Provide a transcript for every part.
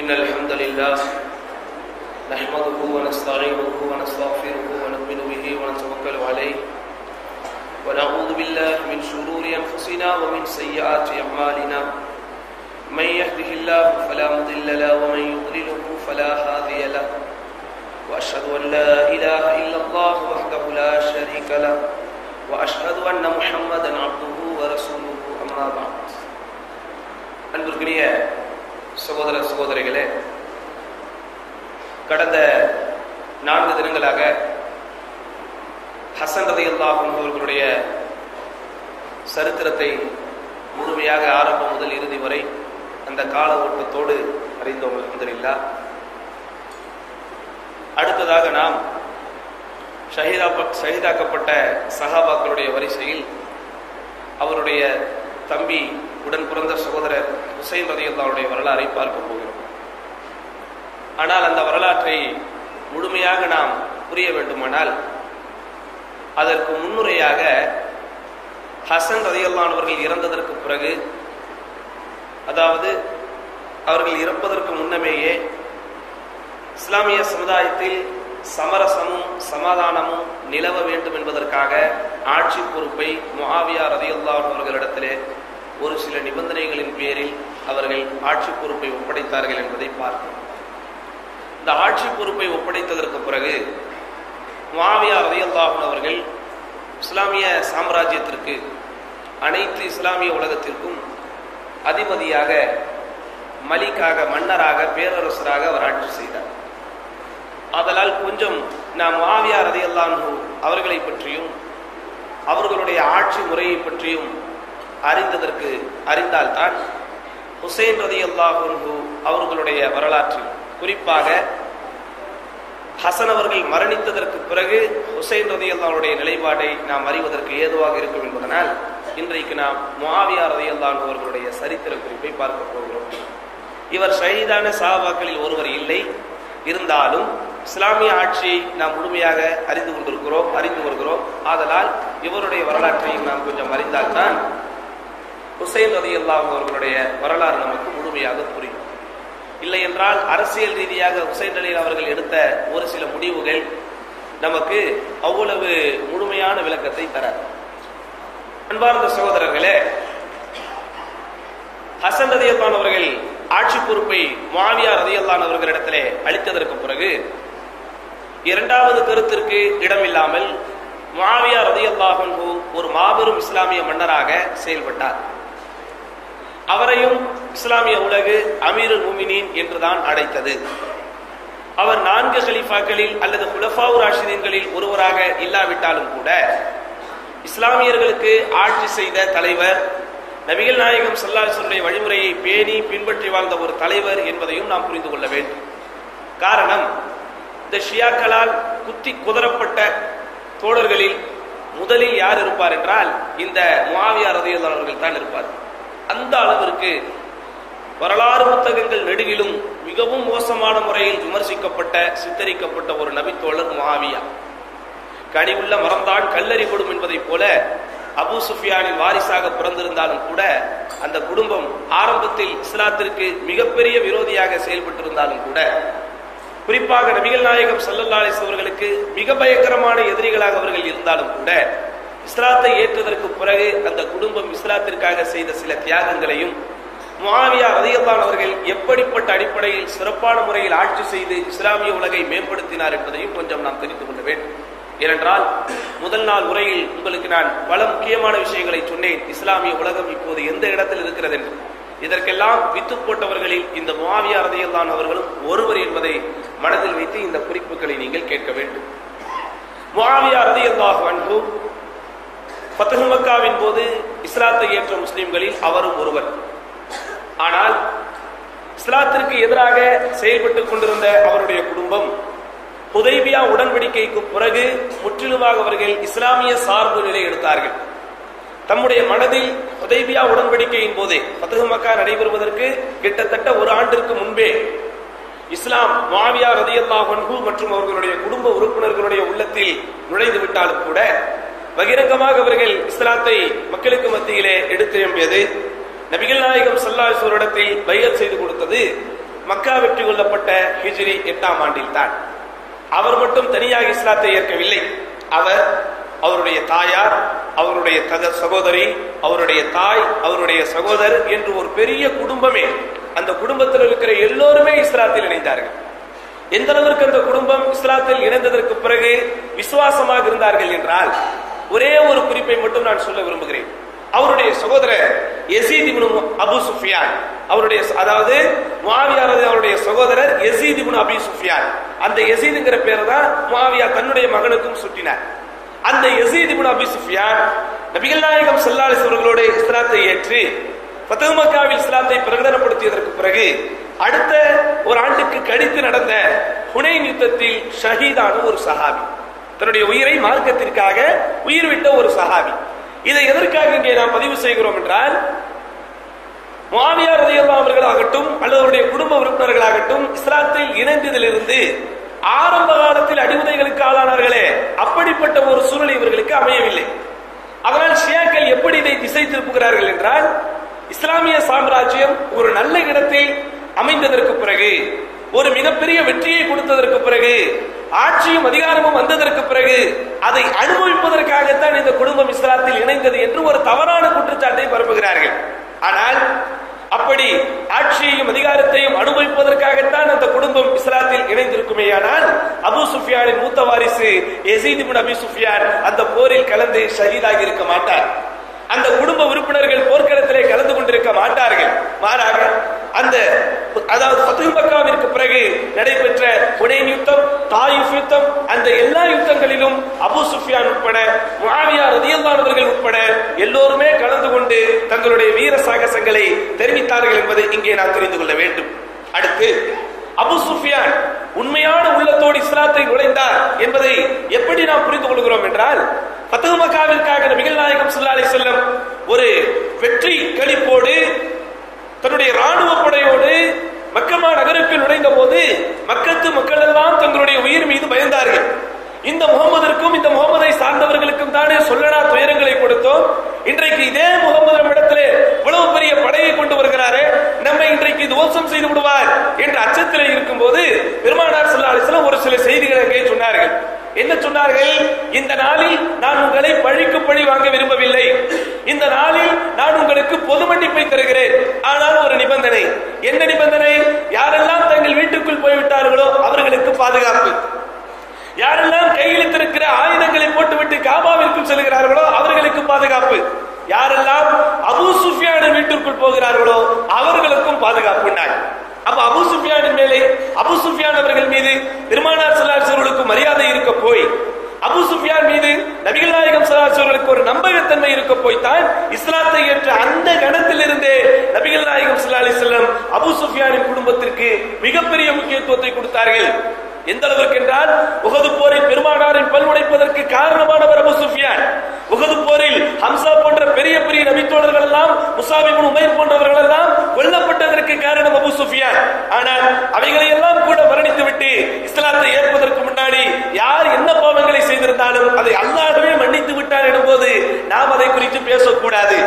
إن الحمد لله نحمده ونستعينه ونستغفره ونؤمن به ونتوكل عليه ونعوذ بالله من شرور أنفسنا ومن سيئات أعمالنا من يهده الله فلا مضل له ومن يضلله فلا هادي له وأشهد أن لا إله إلا الله وحده لا شريك له وأشهد أن محمدا عبده ورسوله أما بعد. அன்பிற்குரிய சகோதர சகோதரிகளே, கடந்த 4 தினங்களாக ஹசன் ரலியல்லாஹு அன்ஹு அவர்களுடைய சரித்திரத்தை முழுமையாக ஆரம்பம் முதல் இறுதி வரை அந்த கால ஓட்டத்தோடு அறிந்தோம் அல்ஹம்துலில்லாஹ். அடுத்ததாக நாம் ஷஹீதாக்கப்பட்ட சஹாபாக்களுடைய வரிசையில் அவருடைய தம்பி உடன் பிறந்த சகோதரர் ஹுசைன் ரலியல்லாஹுடைய வரலாறை பார்க்க போகிறோம். ஆனால் அந்த வரலாற்றை முழுமையாக நாம் புரிய வேண்டுமானால் அதற்கு முன்னுரையாக ஹசன் ரலியல்லாஹு அவர்கள் இறந்ததற்கு பிறகு, அதாவது அவர்கள் இறப்பதற்கு முன்னமேயே இஸ்லாமிய சமுதாயத்தில் சமரசமும் சமாதானமும் நிலவ வேண்டும் என்பதற்காக ஆட்சி பொறுப்பை முஆவியா ரலியல்லாஹு அவர்களிடத்திலே ஒரு சில நிபந்தனைகளின் பேரில் அவர்கள் ஆட்சி பொறுப்பை ஒப்படைத்தார்கள் என்பதை பார்க்கிறோம். இந்த ஆட்சி பொறுப்பை ஒப்படைத்ததற்கு பிறகு முஆவியா ரலியல்லாஹு அவர்கள் இஸ்லாமிய சாம்ராஜ்யத்திற்கு, அனைத்து இஸ்லாமிய உலகத்திற்கும் அதிபதியாக, மலிக்காக, மன்னராக, பேரரசராக அவர் ஆட்சி செய்தார். ஆதலால் கொஞ்சம் நாம் முஆவியா ரலியல்லாஹு அவர்களை பற்றியும் அவர்களுடைய ஆட்சி முறையை பற்றியும் அறிந்தால்தான் ஹுசைன் ரலியல்லாஹு அன்ஹு அவர்களுடைய வரலாற்றில், குறிப்பாக ஹசன் அவர்கள் மரணித்ததற்கு பிறகு ஹுசைன் ரலியல்லாஹுடைய நிலைப்பாட்டை நாம் அறிவதற்கு ஏதுவாக இருக்கும் என்பதனால் இன்றைக்கு நாம் முஆவியா ரலியல்லாஹு அவர்களுடைய சரித்திர குறிப்பை பார்க்க போகிறோம். இவர் ஷஹீதான சஹாபாக்களில் ஒருவர் இல்லை. இருந்தாலும் இஸ்லாமிய ஆட்சியை நாம் முழுமையாக அறிந்து வருகிறோம். ஆதலால் இவருடைய வரலாற்றையும் நாம் கொஞ்சம் அறிந்தால்தான் ஹுசைன் ரலியல்லாஹு அவர்களுடைய வரலாறு நமக்கு முழுமையாக புரியும். இல்லை என்றால் அரசியல் ரீதியாக ஹுசைன் அலி அவர்கள் எடுத்த ஒரு சில முடிவுகள் நமக்கு அவ்வளவு முழுமையான விளக்கத்தை தராது. அன்பார்ந்த சகோதரர்களே, ஹசன் ரலியல்லாஹு அவர்கள் ஆட்சி பொறுப்பை முஆவியா ரலியல்லாஹு அவர்களிடத்திலே அளித்ததற்கு பிறகு இரண்டாவது கருத்திற்கு இடமில்லாமல் முஆவியா ரலியல்லாஹு அன்ஹு ஒரு மாபெரும் இஸ்லாமிய மன்னராக செயல்பட்டார். அவரையும் இஸ்லாமிய உலகு அமீருல் முஃமினீன் என்றுதான் அழைத்தது. அவர் 4 கலீஃபாக்களில் அல்லது குலஃபாஉர் ராஷிதீன்களில் ஒருவராக இல்லாவிட்டாலும் கூட இஸ்லாமியர்களுக்கு ஆட்சி செய்த தலைவர், நபிகள் நாயகம் ஸல்லல்லாஹு அலைஹி வஸல்லம் வழிமுறையை பேணி பின்பற்றி வாழ்ந்த ஒரு தலைவர் என்பதையும் நாம் புரிந்து கொள்ள வேண்டும். காரணம், இந்த ஷியாக்களால் குத்தி குதறப்பட்ட தோழர்களில் முதலில் யார் இருப்பார் என்றால் இந்த முஆவியா ரலியல்லாஹு அவர்கள் தான் இருப்பார். அந்த அளவிற்கு வரலாறு புத்தகங்கள் நெடுகிலும் மிகவும் மோசமான முறையில் விமர்சிக்கப்பட்ட, சித்தரிக்கப்பட்ட ஒரு நபித்தோழர் முஆவியா. கனி உள்ள மரம்தான் கல்லறிபடும் என்பதைப் போல அபூ சுஃபியானின் வாரிசாக பிறந்திருந்தாலும் கூட அந்த குடும்பம் ஆரம்பத்தில் இஸ்லாத்திற்கு மிகப்பெரிய விரோதியாக செயல்பட்டிருந்தாலும் கூட, குறிப்பாக நபிகள் நாயகம் ஸல்லல்லாஹு அலைஹி வஸல்லம் அவர்களுக்கு மிக பயங்கரமான எதிரிகளாக அவர்கள் இருந்தாலும் கூட இஸ்லாத்தை ஏற்றதற்கு பிறகு அந்த குடும்பம் இஸ்லாத்திற்காக செய்த சில தியாகங்களையும், முஆவியா ரலியல்லாஹு அவர்கள் எப்படிப்பட்ட அடிப்படையில் சிறப்பான முறையில் ஆட்சி செய்து இஸ்லாமிய உலகை மேம்படுத்தினார் என்பதையும் கொஞ்சம் நாம் தெரிந்து கொள்ள வேண்டும். ஏனென்றால் முதல் நாள் உரையில் உங்களுக்கு நான் பல முக்கியமான விஷயங்களை சொன்னேன். இஸ்லாமிய உலகம் இப்போது எந்த இடத்தில் இருக்கிறது என்று. இதற்கெல்லாம் வித்து போட்டவர்களில் இந்த முஆவியா ரலியல்லாஹு அவர்களும் ஒருவர் என்பதை மனதில் வைத்து இந்த குறிப்புகளை நீங்கள் கேட்க வேண்டும். முஆவியா ரலியல்லாஹு அன்ஹு ஃபத்ஹு மக்காவின் போது இஸ்லாத்தை ஏற்ற முஸ்லிம்களில் அவரும் ஒருவர். ஆனால் இஸ்லாத்திற்கு எதிராக செயல்பட்டுக் கொண்டிருந்த அவருடைய குடும்பம் ஹுதைபியா உடன்படிக்கைக்கு பிறகு முற்றிலுமாக அவர்கள் இஸ்லாமிய சார்பு நிலை எடுத்தார்கள். தம்முடைய மனதில் ஹுதைபியா உடன்படிக்கையின் போதே, ஃபத்ஹு மக்கா நடைபெறுவதற்கு கிட்டத்தட்ட 1 ஆண்டிற்கு முன்பே இஸ்லாம் முஆவியா ரலியல்லாஹு அன்ஹு மற்றும் அவர்களுடைய குடும்ப உறுப்பினர்களுடைய உள்ளத்தில் நுழைந்து விட்டாலும் கூட பகிரங்கமாக அவர்கள் இஸ்லாத்தை மக்களுக்கு மத்தியிலே எடுத்து எம்பியது, நபிகள் நாயகம் ஸல்லல்லாஹு அலைஹி வஸல்லம் பைஅத் செய்து கொடுத்தது மக்கா வெற்றி கொள்ளப்பட்ட ஹிஜ்ரி 8ஆம் ஆண்டில் தான். அவர் மட்டும் தனியாக இஸ்லாத்தை ஏற்கவில்லை. அவர், அவருடைய தாயார், அவருடைய சகோதரி, அவருடைய தாய், அவருடைய சகோதரர் என்று ஒரு பெரிய குடும்பமே, அந்த குடும்பத்தில் இருக்கிற எல்லோருமே இஸ்லாத்தில் இணைந்தார்கள். எந்த அளவிற்கு அந்த குடும்பம் இஸ்லாத்தில் இணைந்ததற்கு பிறகு விசுவாசமாக இருந்தார்கள் என்றால், ஒரே ஒரு குறிப்பை மட்டும் நான் சொல்ல விரும்புகிறேன். அவருடைய சகோதரர் யஸீத் இப்னு அபூ சுஃபியான், அவருடைய, அதாவது முஆவியா அவருடைய சகோதரர் யஸீத் இப்னு அபீ சுஃபியான், அந்த யஸீத்ங்கிற பேரை தான் முஆவியா தன்னுடைய மகனுக்கும் சுட்டினார். அந்த யஸீத் இப்னு அபீ சுஃபியான் நபிகள் நாயகம் ஸல்லல்லாஹு அலைஹி வஸல்லமோடு இஸ்லாத்தை ஏற்று ஃபத்ஹு மக்காவில் இஸ்லாத்தை பிரகடனப்படுத்தியதற்கு பிறகு அடுத்த ஒரு ஆண்டுக்கு கழித்து நடந்த ஹுனைன் யுத்தத்தில் ஷஹீதான ஒரு சஹாபி, தன்னுடைய உயிரை மார்க்கத்திற்காக உயிர் விட்ட ஒரு சஹாபி. இதை எதற்காக இங்கே நாம் பதிவு செய்கிறோம் என்றால், முஆவியா ரலியல்லாஹு அவர்களாகட்டும் அல்லது அவருடைய குடும்ப உறுப்பினர்களாகட்டும் இஸ்லாத்தில் இணைந்ததிலிருந்து ஆரம்ப காலத்தில் அடிவுதைகளுக்கு ஆளானார்களே, அப்படிப்பட்ட ஒரு சூழ்நிலை இவர்களுக்கு அமையவில்லை. அதனால் ஷியாக்கள் எப்படி இதை திசை திருப்புகிறார்கள் என்றால், இஸ்லாமிய சாம்ராஜ்யம் ஒரு நல்ல இடத்தில் அமைந்ததற்கு பிறகு, ஒரு மிகப்பெரிய வெற்றியை கொடுத்ததற்கு பிறகு, ஆட்சியும் அதிகாரமும் வந்ததற்கு பிறகு அதை அனுபவிப்பதற்காகத்தான் இந்த குடும்பம் இஸ்லாத்தில் இணைந்தது என்று ஒரு தவறான குற்றச்சாட்டை பரப்புகிறார்கள். ஆனால் அப்படி ஆட்சியையும் அதிகாரத்தையும் அனுபவிப்பதற்காகத்தான் அந்த குடும்பம் இஸ்லாத்தில் இணைந்திருக்குமேயானால், அபூ சுஃபியானின் மூத்த வாரிசு யஸீத் இப்னு அபீ சுஃபியான் அந்த போரில் கலந்து ஷஹீதாகி இருக்க மாட்டார். அந்த குடும்ப உறுப்பினர்கள் போர்க்களத்திலே கலந்து கொண்டிருக்க மாட்டார்கள். மாறாக அந்த, அதாவது ஃபத்ஹு மக்காவிற்கு பிறகு நடைபெற்ற ஹுனைன் யுத்தம், தாயிஃப் யுத்தம், அந்த எல்லா யுத்தங்களிலும் அபூ சுஃபியான் உட்பட முஆவியா ரலியல்லாஹு அவர்கள் உட்பட எல்லோருமே கலந்து கொண்டு தங்களுடைய வீர சாகசங்களை தெரிவித்தார்கள் என்பதை இங்கே நாம் தெரிந்து கொள்ள வேண்டும். அடுத்து, அபூ சுஃபியான் உண்மையான உள்ளத்தோடு இஸ்லாத்தை நுழைந்தார் என்பதை எப்படி நாம் புரிந்து கொள்கிறோம் என்றால், ஃபத்ஹு மக்காவிற்காக நபிகள் நாயகம் ஸல்லல்லாஹு அலைஹி வஸல்லம் ஒரு வெற்றி களிப்போடு தன்னுடைய ராணுவ படையோடு மக்கமா நகருக்குள் நுழைந்த போது மக்கத்து மக்கள் எல்லாம் தங்களுடைய உயிர் மீது பயந்தார்கள். இந்த முகமதிற்கும் இந்த முகமதை சார்ந்தவர்களுக்கும் தானே சொல்லனா துயரங்களை கொடுத்தோம், இன்றைக்கு இதே முகமது நம்மிடத்திலே இவ்வளவு பெரிய படையை கொண்டு வருகிறாரே, நம்மை இன்றைக்கு துவம்சம் செய்து விடுவார் என்ற அச்சத்திலே இருக்கும் போது பெருமானார் ஸல்லல்லாஹு அலைஹி வஸல்லம் ஒரு சில செய்திகளை அங்கே சொன்னார்கள். என்ன சொன்னார்கள்? இந்த நாளில் நான் உங்களை பழிக்கு பழி வாங்க விரும்பவில்லை, இந்த நாளில் நான் உங்களுக்கு பொது மன்னிப்பை தருகிறேன். ஆனால் ஒரு நிபந்தனை. என்ன நிபந்தனை? யாரெல்லாம் தங்கள் வீட்டுக்குள் போய்விட்டார்களோ அவர்களுக்கு பாதுகாப்பு, யாரெல்லாம் கையில் இருக்கிற ஆயுதங்களை போட்டுவிட்டு காபாவிற்குள் செல்கிறார்களோ அவர்களுக்கு பாதுகாப்பு, யாரெல்லாம் அபூ சுஃபியானின் வீட்டிற்குள் போகிறார்களோ அவர்களுக்கும் பாதுகாப்பு. அப்ப அபூ சுஃபியானின் மேலே, அபூ சுஃபியான் அவர்கள் மீது பெருமானார் ஸல்லல்லாஹு அலைஹி வஸல்லம் மரியாதை இருக்க போய், அபூ சுஃபியான் மீது நபிகள் நாயகம் ஸல்லல்லாஹு அலைஹி வஸல்லம் ஒரு நம்பகத்தன்மை இருக்க போய் தான் இஸ்லாத்தை ஏற்ற அந்த கணத்திலிருந்தே நபிகள் நாயகம் ஸல்லல்லாஹு அலைஹி வஸல்லம் அபூ சுஃபியானின் குடும்பத்திற்கு மிகப்பெரிய முக்கியத்துவத்தை கொடுத்தார்கள். எந்த அளவுக்கு என்றால், உஹது போரில் பெருமானாரின் பல் உடைப்பதற்கு காரணமானவர் அபூ சுஃபியான். உஹது போரில் ஹம்சா போன்ற பெரிய பெரிய நபித்தோழர்கள் எல்லாம், முஸாப் இப்னு உமைர் போன்றவர்கள் எல்லாம் கொல்லப்பட்டதற்கு காரணம் அபூ சுஃபியான். ஆனால் அவைகளை எல்லாம் கூட மரணித்துவிட்டு இஸ்லாத்தை ஏற்பதற்கு முன்னாடி யார் என்ன பாவங்களை செய்திருந்தாலும் அதை அல்லாஹ்வே மன்னித்து விட்டார் எனும்போது நாம் அதை குறித்து பேசக்கூடாது.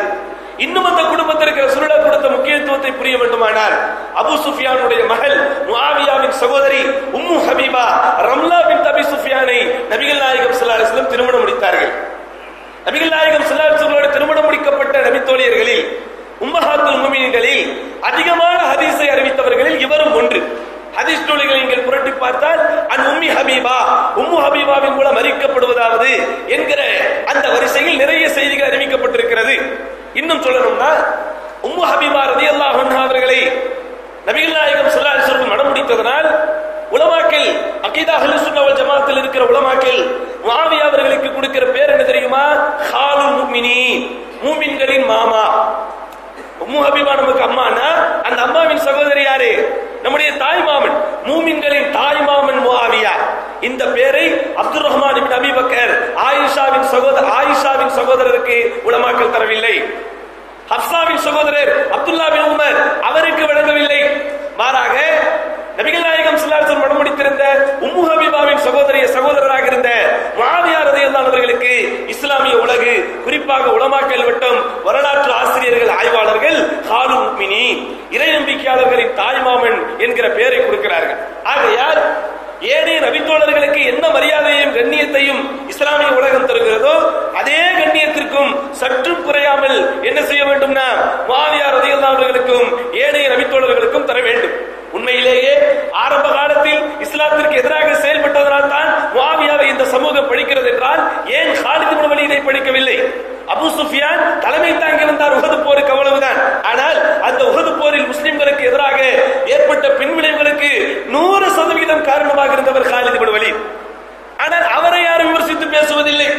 இன்னும் அந்த குடும்பத்திற்கு ரசூலுல்லாஹ் கொடுத்த முக்கியத்துவத்தை புரிய வேண்டுமானால், அபூ சுஃபியானுடைய மகள் முஆவியாவின் சகோதரி உம்மு ஹபீபா ரம்லா பின்த் அபீ சுஃபியானை நபிகள் நாயகம் ஸல்லல்லாஹு அலைஹி வஸல்லம் திருமணம் முடித்தார்கள். நபிகள் நாயகம் ஸல்லல்லாஹு அலைஹி வஸல்லம் திருமணம் முடிக்கப்பட்ட நபித்தோழியர்களில், உம்மஹாத்துல் முஃமினீன்களில் அதிகமான ஹதீஸை அறிவித்தவர்களில் இவரும் ஒன்று. ஹதீஸ் நூல்களை நீங்கள் புரட்டி பார்த்தால் அன் உம்மி ஹபீபா, உம்மு ஹபீபாவின் மூலம் அறிவிக்கப்படுவதாவது என்கிற அந்த வரிசையில் நிறைய செய்திகள் அறிவிக்கப்பட்டிருக்கிறது. இன்னும் சொல்லணும்னா, உம்மு ஹபீபா ரலியல்லாஹு அன்ஹா அவர்களை நபிகள் நாயகம் ஸல்லல்லாஹு அலைஹி வஸல்லம் மணம் முடித்ததனால் உலமாக்கள், அகீதா அஹ்லுஸ் சுன்னah வல் ஜமாஅத்தில் இருக்கிற உலமாக்கள் முஆவியா அவர்களுக்கு கொடுக்கிற பேர் என்ன தெரியுமா? ஹாலுல் முஃமினீன், மூமின்களின் மாமா. உம்மு ஹபீபா நமக்கு அம்மானா, அந்த அம்மாவின் சகோதரி யாரு? நம்முடைய தாய் மாமன், மூமின்களின் தாய் மாமன் முஆவியா. இந்த பேரை அப்துர் ரஹ்மான் இப்னு அபீ பக்கர் ஆயிஷாவின் சகோதரருக்கு உலமாக்கள் தரவில்லை. ஹப்சாவின் சகோதரர் அப்துல்லா பின் உமர் அவருக்கு வழங்கவில்லை. மாறாக நபிகள் நாயகம் ஸல்லல்லாஹு அலைஹி வஸல்லம் மணம் முடித்திருந்த உம்மு ஹபீபாவின் சகோதரராக இருந்த முஆவியா ரலியல்லாஹு அவர்களுக்கு இஸ்லாமிய உலகு, குறிப்பாக உலமாக்கள் வட்டம், வரலாற்று ஆசிரியர்கள், ஆய்வாளர்கள் ஹாலுல் முஃமினீன், இறை நம்பிக்கையாளர்களின் தாய்மாமன் என்கிற பெயரை கொடுக்கிறார்கள். ஆகையால் ஏனைய நபித்தோழர்களுக்கு என்ன மரியாதையையும் கண்ணியத்தையும் இஸ்லாமிய உலகம் தருகிறதோ அதே கண்ணியத்திற்கும் சற்றும் குறையாமல் என்ன செய்ய வேண்டும்னா முஆவியா ரலியல்லாஹு அவர்களுக்கும் ஏனைய நபித்தோழர்களுக்கும் தர வேண்டும். உண்மையிலேயே ஆரம்ப காலத்தில் இஸ்லாத்திற்கு எதிராக செயல்பட்டதனால் தான் முஆவியாவை இந்த சமூகம் படிக்கிறது என்றால் ஏன் காலித் இப்னு வலீதை படிக்கவில்லை? அபூ சுஃபியான் தலைமை தாங்கி வந்தார் உஹது போருக்கு, அவ்வளவுதான். ஆனால் அந்த உஹது போரில் முஸ்லிம்களுக்கு எதிராக ஏற்பட்ட பின்விளைவுகளுக்கு 100% காரணமாக இருந்தவர் காலித் இப்னு வலீத். ஆனால் அவரை யாரும் விமர்சித்து பேசுவதில்லை.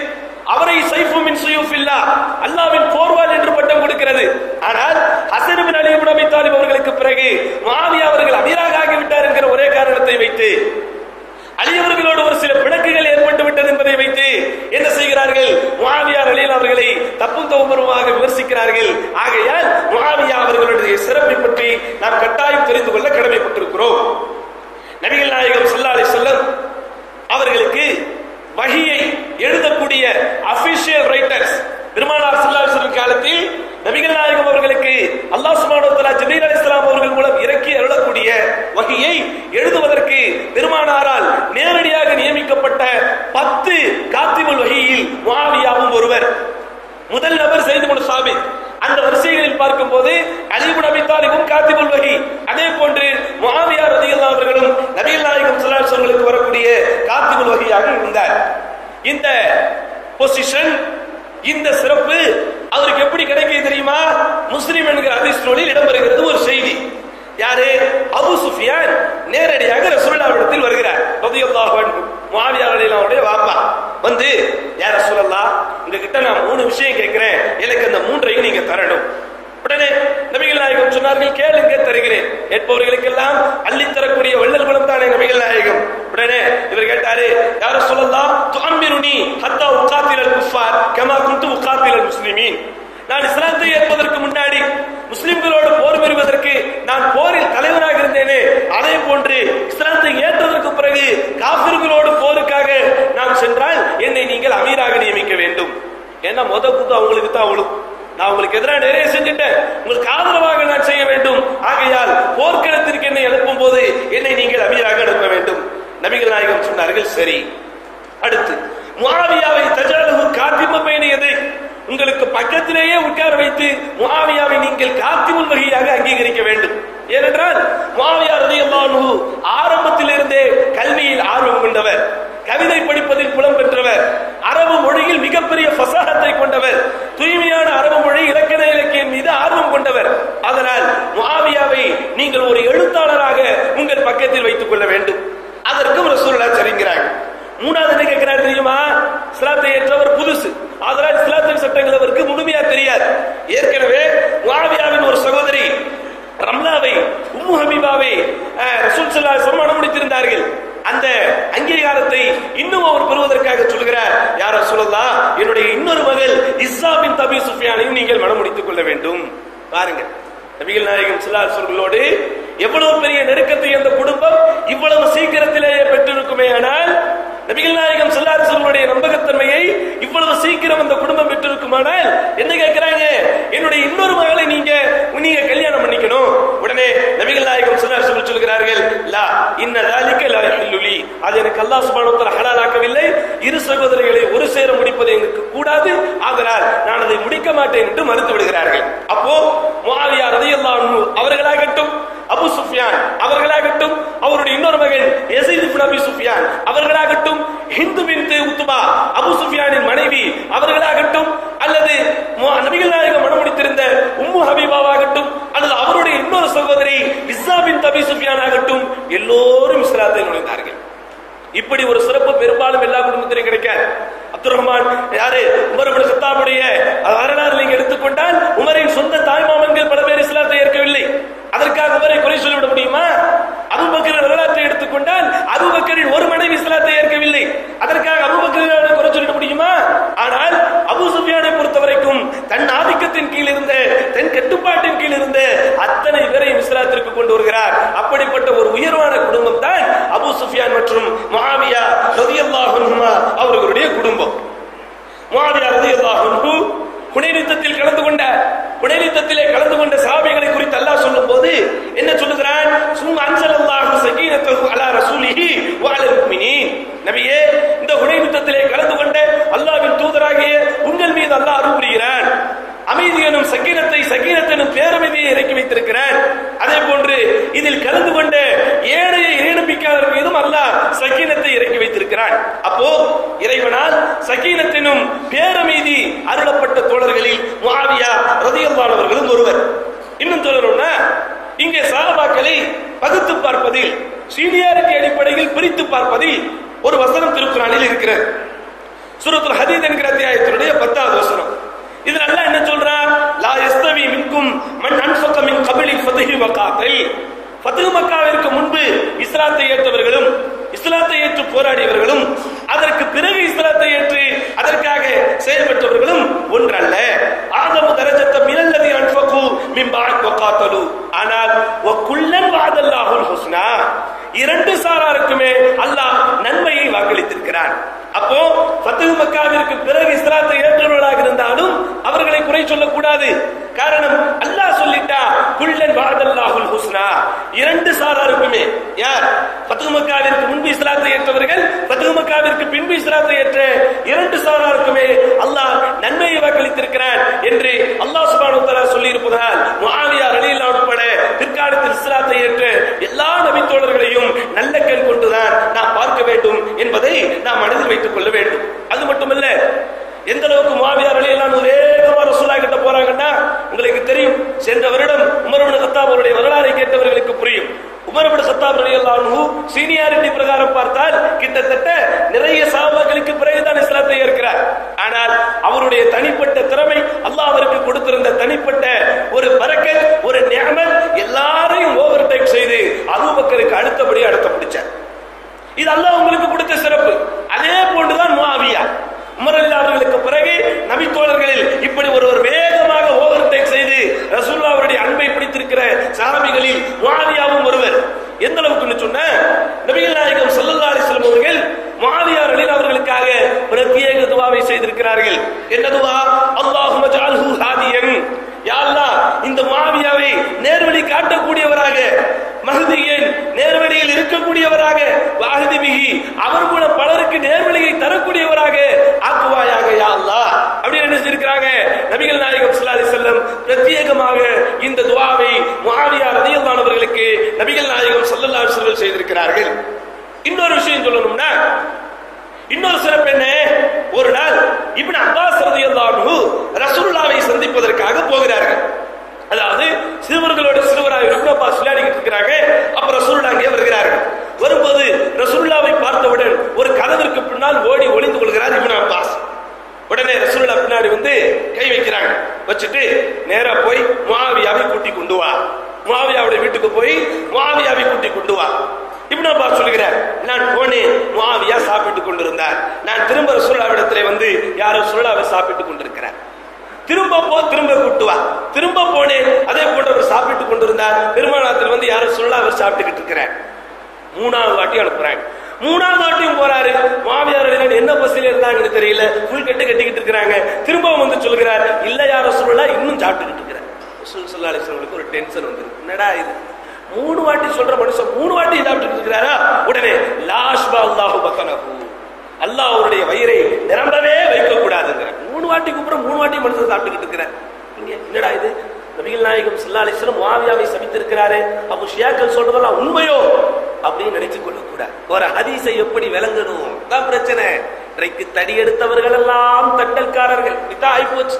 அவரை சைஃபு மின் சுயூஃபில்லாஹ், அல்லாஹ்வின் போர்வாள் என்று பட்டம் கொடுக்கிறது. ஆனால் ஹஸன் இப்னு அலி இப்னு அபீ தாலிப் அவர்களுக்கு பிறகு முஆவியா அவர்கள் அமீராக ஆகிவிட்டார் என்கிற ஒரே காரணத்தை வைத்து, அலி அவர்களோடு ஒரு சில பிணக்குகள் ஏற்பட்டு விட்டது என்பதை வைத்து என்ன செய்கிறார்கள்? முஆவியா ரலியல்லாஹு அவர்களை தப்பும் தவறுமாக விமர்சிக்கிறார்கள். ஆகையால் முஆவியா அவர்களுடைய சிறப்பை பற்றி நாம் கட்டாயம் தெரிந்து கொள்ள கடமைப்பட்டிருக்கிறோம். நபிகள் நாயகம் ஸல்லல்லாஹு அலைஹி வஸல்லம் அவர்களுக்கு வஹியை எழுதக்கூடிய அபிஷியல் ரைட்டர்ஸ் பெருமானார் ஸல்லல்லாஹு அலைஹி வஸல்லம் காலத்தில் நபிகள் நாயகம் அவர்களுக்கு அல்லாஹ் சுப்ஹானஹு வ தஆலா ஜிப்ரீல் அலைஹிஸ்ஸலாம் அவர்கள் மூலம் இறக்கி அருளக்கூடிய வஹியை எழுதுவதற்கு பெருமானாரால் நேரடியாக நியமிக்கப்பட்ட 10 காத்திபுல் வஹியில் முஆவியாவும் ஒருவர். முதல் நபர் ஸைத் இப்னு சாபித். அந்த வரிசைகளில் பார்க்கும்போது அலி இப்னு அபீ தாலிபும் காத்திபுல் வஹி, அதே போன்று முஆவியா ரலியல்லாஹு அவர்களும் நபிகள் நாயகம் ஸல்லல்லாஹு அலைஹி வஸல்லம் வரக்கூடிய காத்திபுல் வஹியாக இருந்தார். இந்த பொசிஷன், இந்த சிறப்பு அவருக்கு எப்படி கிடைக்குது தெரியுமா? முஸ்லிம் என்கிற ஹதீஸ் நூலில் இடம்பெறுகிறது ஒரு செய்தி. யாரு? அபூ சுஃபியான் நேரடியாக ரசூலுல்லாஹ்விடத்தில் வருகிறார் ரலியல்லாஹு அன்ஹு. முஆவியா ரலியல்லாஹு அன்ஹுடைய வாப்பா வந்து, யா ரசூலல்லாஹ், உங்ககிட்ட நான் 3 விஷயம் கேட்கிறேன், எனக்கு அந்த 3ஐயும் நீங்க தரணும். உடனே நபிகள் நாயகம் சொன்னார்கள், கேளுங்க தருகிறேன். கேட்பவர்களுக்கெல்லாம் அள்ளி தரக்கூடிய வள்ளல் குணம் தானே நபிகள் நாயகம். உடனே இவர் கேட்டாரு, யா ரசூலல்லாஹ், துஅம்மிருனி ஹத்தா உகாத்திலல் குஃபார் கமா குன்து உகாத்திலல் முஸ்லிமீன். நான் இஸ்லாத்தை ஏற்பதற்கு முன்னாடி முஸ்லிம்களோடு போர் புரிவதற்கு நான் போரில் தலைவராக இருந்தேனே, அதே போன்று இஸ்லாத்தை ஏற்றதற்கு பிறகு காஃபிர்களோடு போருக்காக நாம் சென்றால் என்னை நீங்கள் அமீராக நியமிக்க வேண்டும். ஏன்னா குத்து அவங்களுக்கு தான் அவளும், நான் உங்களுக்கு எதிராக நிறைய செஞ்சுட்டேன், உங்களுக்கு ஆதரவாக நான் செய்ய வேண்டும். ஆகையால் போர்க்களத்திற்கு என்னை அனுப்பும் போது என்னை நீங்கள் அமீராக அனுப்ப வேண்டும். நபிகள் நாயகம் சொன்னார்கள், சரி. அடுத்து முஆவியாவை தஜஅலுஹு காத்திப பைன யதை, உங்களுக்கு பக்கத்திலேயே உட்கார வைத்து முஆவியாவை நீங்கள் காத்திபுல் வஹியாக அங்கீகரிக்க வேண்டும். ஏனென்றால் முஆவியா ரலியல்லாஹு அன்ஹு ஆரம்பத்திலிருந்தே கல்வியில் ஆர்வம் கொண்டவர், கவிதை படிப்பதில் புலம் பெற்றவர், அரபு மொழியில் மிகப்பெரிய ஃபஸாஹத்தை கொண்டவர், தூய்மையான அரபு மொழி இலக்கண இலக்கியம் மீது ஆர்வம் கொண்டவர். அதனால் முஆவியாவை நீங்கள் ஒரு எழுத்தாளராக உங்கள் பக்கத்தில் வைத்துக் கொள்ள வேண்டும். அதற்கும் ரசூலுல்லாஹ் சரிங்கிறாங்க. மூணாவது என்ன கேட்கிறார் தெரியுமா? இஸ்லாத்தை ஏற்றவர் புதுசு, அதனால் இஸ்லாத்தின் சட்டங்கள் அவருக்கு முழுமையா தெரியாது. ஏற்கனவே முஆவியாவின் ஒரு சகோதரி ரம்லாவை, உம்மு ஹபீபாவை ரசூல் ஸல்லல்லாஹு அலைஹி வஸல்லம் அனுமதித்திருந்தார்கள். அந்த அங்கீகாரத்தை இன்னும் அவர் பெறுவதற்காக சொல்கிறார், யா ரசூலல்லாஹ், என்னுடைய இன்னொரு மகள் இஸ்ஸா பின்த் அபீ சுஃபியானையும் நீங்கள் மணமுடித்துக் கொள்ள வேண்டும். பாருங்க, நபிகள் நாயகம் ஸல்லல்லாஹு அலைஹி வஸல்களோடு எவ்வளவு பெரிய நெருக்கத்தை அந்த குடும்பம் இவ்வளவு சீக்கிரத்திலேயே பெற்றிருக்குமே. ஆனால் நபிகள் நாயகம் ஸல்லல்லாஹு அலைஹி வஸல்லுடைய நம்பகத்தன்மையை இவ்வளவு சீக்கிரம் அந்த குடும்பம் பெற்றிருக்குமானால் என்ன கேட்கிறாங்க? என்னுடைய இன்னொரு மகளை நீங்க கல்யாணம் பண்ணிக்கணும். உடனே நபிகள் நாயகம் ஸல்லல்லாஹு அலைஹி வஸல்லம் சொல்கிறார்கள், லா இன்ன ذلك لا يحل لي, அது எனக்கு அல்லாஹ் சுப்ஹானஹு வ தஆலா ஹலாலாக்கவில்லை. இரு சகோதரிகளை ஒரு சேர முடிப்பது எனக்கு கூடாது, ஆதலால் நான் அதை முடிக்க மாட்டேன் என்று மறுத்து விடுகிறார்கள். அப்போ முஆவியா ரலியல்லாஹு அன்ஹு அவர்களாகட்டும், அபூ சுஃபியான் அவர்களாகட்டும், அவருடைய இன்னொரு மகன் யஸீத் இப்னு அபீ சுஃபியான் அவர்களாகட்டும், ஹிந்து பின்த் உத்பா அபூ சுஃபியானின் மனைவி அவர்களாகட்டும், அல்லது நபிகள் நாயகம் மணமுடித்திருந்த உம்மு ஹபீபாவாகட்டும், அல்லது அவருடைய இன்னொரு சகோதரி இஸ்ஸா பின்த் அபீ சுஃபியான் ஆகட்டும், எல்லோரும் இஸ்லாத்தை நுழைந்தார்கள். இப்படி ஒரு சிறப்பு பெரும்பாலும் எல்லா குடும்பத்திலும் கிடைக்காது. அப்துர் ரஹ்மான் யாரு? உமர் இப்னு கத்தாபுடைய வரலாறு நீங்க எடுத்துக்கொண்டால் உமரின் சொந்த தாய்மாமன்கள் பல பேர் இஸ்லாத்தை ஏற்கவில்லை. அதற்காக உமரை குறை சொல்லிவிட முடியுமா? அபூபக்கர் வரலாற்றை எடுத்துக்கொண்டால் அபூபக்கரின் ஒரு மனைவி இஸ்லாத்தை ஏற்கவில்லை. அதற்காக அபூபக்கரை குறை சொல்லிட முடியுமா? ஆனால் அபூ சுஃபியானை பொறுத்தவரைக்கும் தன் ஆதிக்கத்தின் கீழ் இருந்த, தன் கட்டுப்பாட்டின் கீழ் இருந்த அத்தனை பேரையும் இஸ்லாத்திற்கு கொண்டு வருகிறார். அப்படிப்பட்ட ஒரு உயர்வான குடும்பம் தான் அபூ சுஃபியான் மற்றும் முஆவியா ரலியல்லாஹு அன்ஹுமா அவர்களுடைய குடும்பம். முஆவியா ரலியல்லாஹு அன்ஹு ஹுனைன் யுத்தத்தில் கலந்து கொண்டார். உடனீத்தத்திலே கலந்து கொண்ட சஹாபிகளை குறித்து அல்லாஹ் சொல்லும் போது என்ன சொல்லுகிறான்? சும்மா அன்ஸலல்லாஹு ஸகீனத்தஹு அலா ரசூலிஹி வ அலல் முஃமினீன். நபியே, இந்த உடனீத்தத்திலே கலந்து கொண்ட அல்லாஹ்வின் தூதராகிய உங்கள் மீது அல்லாஹ் அருள் புரிகிறான். அமைதி எனும் சக்கீனத்தனும் பேரமைதியை இறக்கி வைத்திருக்கிறான். அதே போன்று இதில் கலந்து கொண்ட ஏழைய இறைநம்பிக்கையாளர் மீதும் அல்லாஹ் சக்கீனத்தை இறக்கி வைத்திருக்கிறான். அப்போ இறைவனால் சக்கீனத்தினும் பேரமைதி அருளப்பட்ட தோழர்களில் முஆவியா ரலியல்லாஹு அவர்களும் ஒருவர். இன்னும் சொல்லணும்னா, இங்கே சஹாபாக்களை பகுத்து பார்ப்பதில், சீனியாரிட்டி அடிப்படையில் பிரித்து பார்ப்பதில் ஒரு வசனம் திருக்குர்ஆனில் இருக்கிறது. சூரத்துல் ஹதீத் என்கிற அத்தியாயத்தினுடைய 10வது வசனம். இதுல அல்லாஹ் என்ன சொல்றான்? லா யஸ்தவி மின்கும் மன் அன்ஃபக மின் கப்லி ஃபத்ஹி வகாத்தில். ஃபத்ஹ் மக்காவிற்கு முன்பு இஸ்லாத்தை ஏற்றவர்களும் இஸ்லாத்தை ஏற்று போராடியவர்களும் அதற்கு பிறகு இஸ்லாத்தை ஏற்று அதற்காக செயல்பட்டவர்களும் ஒன்றல்ல. ஆதமு தரஜத்த மினல்லதி அன்ஃபகு மின் பஅத் வகாத்தலு. ஆனால் வகுல்லன் வஅதல்லாஹுல் ஹுஸ்னா. இரண்டு சாராருக்குமே அல்லாஹ் நன்மையை வாக்களித்திருக்கிறான். அப்போ ஃபத்ஹ் மக்காவிற்கு பிறகு இஸ்லாத்தை ஏற்றவர்களாக இருந்தாலும் அவர்களை குறை சொல்லக்கூடாது. காரணம், அல்லாஹ் சொல்லிட்டா குல்லன் வஅதல்லாஹுல் ஹுஸ்னா. இரண்டு சாராருக்குமே, யார் ஃபத்ஹ் மக்காவிற்கு முன்பு இஸ்லாத்தை ஏற்றவர்கள், ஃபத்ஹ் மக்காவிற்கு பின்பு இஸ்லாத்தை ஏற்ற இரண்டு சாராருக்குமே அல்லாஹ் நன்மையை வாக்களித்திருக்கிறான் என்று அல்லாஹ் சுப்ஹானஹு வ தஆலா சொல்லி இருப்பதால் முஆவியா ரலியல்லாஹு அன்ஹு உட்பட பிற்காலத்தில் இஸ்லாத்தை ஏற்ற எல்லா நபி தோழர்களையும் நல்ல கண் கொண்டுதான் நாம் பார்க்க வேண்டும் என்பதை நாம் மனதில் வைத்துக் கொள்ள வேண்டும். அது மட்டுமல்ல, எந்த அளவுக்கு முஆவியா ரலியல்லாஹு அன்ஹு வேகமா ரசூலுல்லாஹ் கிட்ட போறாங்கன்னா உங்களுக்கு தெரியும். சென்ற வருடம் உமர் இப்னு கத்தாப் அவருடைய வரலாறை கேட்டவர்களுக்கு புரியும். உமர் இப்னு கத்தாப் ரலியல்லாஹு அன்ஹு சீனியாரிட்டி பிரகாரம் பார்த்தால் கிட்டத்தட்ட நிறைய சஹாபாக்களுக்கு பிறகுதான் இஸ்லாத்தை ஏற்கிறார். ஆனால் அவருடைய தனிப்பட்ட திறமை, அல்லாஹ் அவருக்கு கொடுத்திருந்த தனிப்பட்ட ஒரு பரக்கத், ஒரு நிஅமத், எல்லாரையும் ஓவர்டேக் செய்து அபூபக்கருக்கு அடுத்தபடி அடுத்த பிடிச்சார். இது அல்லாஹ் உங்களுக்கு கொடுத்த சிறப்பு. அதே போன்றுதான் முஆவியா. உமர் ரலியல்லாஹு அவர்களுக்கு பிறகு நபி தோழர்களில் இப்படி ஒருவர் வேகமாக ஓவர்டேக் செய்து ரசூலுல்லாஹ் அவருடைய அன்பை பிடித்திருக்கிற சஹாபிகளில் முஆவியாவும் ஒருவர். எந்த அளவுக்கு சொன்ன, நபிகள் நாயகம் ஸல்லல்லாஹு அலைஹி வஸல்லம் அவர்கள் முஆவியா ரலியல்லாஹு அவர்களுக்காக பிரத்யேக துஆவை செய்திருக்கிறார்கள். என்ன துஆ? அல்லாஹும்ம ஜஅல்ஹு ஹாதியன். யா அல்லாஹ், இந்த முஆவியாவை நேர்வழி காட்டக்கூடியவராக, மஹ்தியன் நேர்வழியில் இருக்கக்கூடியவராக, வஹ்தி பிஹி அவர் மூலம் பலருக்கு நேர்வழியை தரக்கூடியவராக ஆக்குவாயாக யா அல்லாஹ். அப்படி என்ன செய்திருக்கிறாங்க? நபிகள் நாயகம் ஸல்லல்லாஹு அலைஹி வஸல்லம் பிரத்யேகமாக இந்த துஆவை முஆவியா ரலியல்லாஹு அன்ஹு அவர்களுக்கு நபிகள் நாயகம் ஸல்லல்லாஹு அலைஹி வஸல்லம் செய்திருக்கிறார்கள். இன்னொரு விஷயம் சொல்லணும்னா, இன்னொரு சிறப்பு என்ன? ஒரு நாள் இப்னு அப்பாஸ் ரலியல்லாஹு அன்ஹு ரசூலுல்லாஹை சந்திப்பதற்காக போகிறார்கள். அதாவது சிறுவர்களோட சிறுவராக இப்னு அப்பாஸ் விளையாடிட்டு இருக்காங்க. அப்ப ரசூலுல்லாஹ் அங்கே வருகிறார்கள். வரும்போது ரசூலுல்லாஹை பார்த்தவுடன் ஒரு கதவிற்கு பின்னால் ஓடி ஒளிந்து கொள்கிறார் இப்னு அப்பாஸ். உடனே ரசூலுல்லாஹ் பின்னாடி வந்து கை வைக்கிறாங்க. வச்சுட்டு நேரா போய் முஆவியாவை கூட்டி கொண்டு வா, முஆவியாவுடைய வீட்டுக்கு போய் முஆவியாவை கூட்டி கொண்டு வா. இப்னு அப்பாஸ் சொல்கிறார், நான் போனேன், முஆவியா சாப்பிட்டுக் கொண்டிருந்தார். நான் திரும்ப ரசூலுல்லாஹ்விடத்திலே வந்து யார் ரசூலுல்லாஹை சாப்பிட்டுக் கொண்டிருக்கிறார். திரும்ப கூட்டு வா. திரும்ப போனேன், அதே போன்று அவர் சாப்பிட்டுக் கொண்டிருந்தார். பெருமானாத்தில் வந்து யார் ரசூலுல்லாஹ் அவர் சாப்பிட்டுக்கிட்டு இருக்கிறார். மூணாவது வாட்டி அனுப்புறாங்க. மூணாவது வாட்டியும் போறாரு. முஆவியா ரலியல்லாஹு என்ன பசில இருந்தாங்கன்னு தெரியல, புல் கட்டிக்கிட்டு இருக்காங்க. திரும்பவும் வந்து சொல்கிறார், இல்ல யா ரசூலுல்லாஹ் இன்னும் சாப்பிட்டுக்கிட்டு இருக்கிறார். ரசூல் ஸல்லல்லாஹு அலைஹி வஸல்லம் ஒரு டென்ஷன் வந்துருக்கு. என்னடா இது, மூணு வாட்டி சொல்ற மனுஷன் மூணு வாட்டி சாப்பிட்டு இருக்கிறாரா? உடனே லாஷ்பா அல்லாஹு பக்கனஹு, அல்லாஹ் அவருடைய வயிறை நிரம்பவே வைக்க கூடாதுங்கிற. மூணு வாட்டி கூப்பிடுற, மூணு வாட்டி மனுஷன் சாப்பிட்டுக்கிட்டு இருக்கிறார். என்னடா இது, நபிகள் நாயகம் ஸல்லல்லாஹு அலைஹி வஸல்லம் முஆவியாவை சபித்திருக்கிறாரே, அப்ப ஷியாக்கள் சொல்றதெல்லாம் உண்மையோ அப்படின்னு நினைத்துக் கொள்ள கூடாது. ஒரு ஹதீஸை எப்படி விளங்கணும் தான் பிரச்சனை. இன்றைக்கு தடி எடுத்தவர்கள் எல்லாம் தட்டல்காரர்கள். இதான் ஆயிப்போச்சு.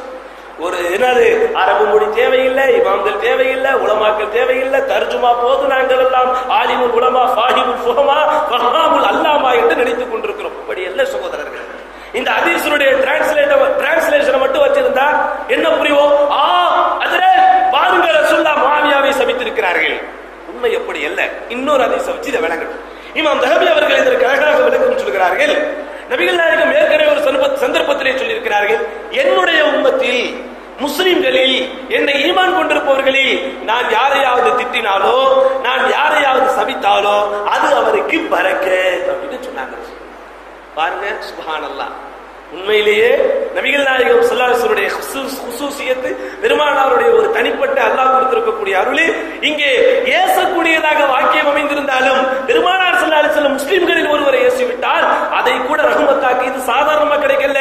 ஒரு என்னது, அரபு மொழி தேவையில்லை, இமாம்கள் தேவையில்லை, உலமாக்கள் தேவையில்லை, தர்ஜுமா போது நாங்கள் எல்லாம் ஆலிமுல் உலமா ஃபாஹிமுல் ஃபுஹமா ஃபஹாமுல் அல்லாமா என்று நினைத்துக் கொண்டிருக்கிறோம். இப்படி அல்ல சகோதரர்கள். இந்த ஹதீஸுடைய டிரான்ஸ்லேஷனை மட்டும் வச்சிருந்தா என்ன புரியும்? அதுரே பாருங்க, ரசூலுல்லாஹ் முஆவியாவை சபித்திருக்கிறார்கள். உண்மை எப்படி அல்ல. இன்னொரு ஹதீஸை வச்சு இதை விளங்கணும். இமாம் தஹபி அவர்கள் இதற்கு அழகாக விளக்கம் சொல்கிறார்கள். நபிகள் நாயகம் ஏற்கனவே ஒரு சந்தர்ப்பத்திலே சொல்லியிருக்கிறார்கள், என்னுடைய உம்மத்தில் முஸ்லிம்களில் என்னை ஈமான் கொண்டிருப்பவர்களில் நான் யாரையாவது திட்டினாலோ, நான் யாரையாவது சபித்தாலோ அது அவருக்கு பரக்கத் அப்படின்னு சொன்னாங்க. பாருங்க, சுப்ஹானல்லாஹ். உண்மையிலேயே நபிகள் நாயகம் ஸல்லல்லாஹு ஸல்லல்லாஹு அலைஹி வஸல்லம் குசூசியத்து, பெருமானாருடைய ஒரு தனிப்பட்ட அல்லாஹ் கொடுத்திருக்கக்கூடிய அருள் இங்கே ஏசக்கூடியதாக வாக்கியம் அமைந்திருந்தாலும் பெருமானார் ஸல்லல்லாஹு அலைஹி வஸல்லம் முஸ்லிம்களில் ஒருவரை ஏசிவிட்டால் அதை கூட ரஹ்மத்தாக்கி, இது சாதாரணமா கிடைக்கல,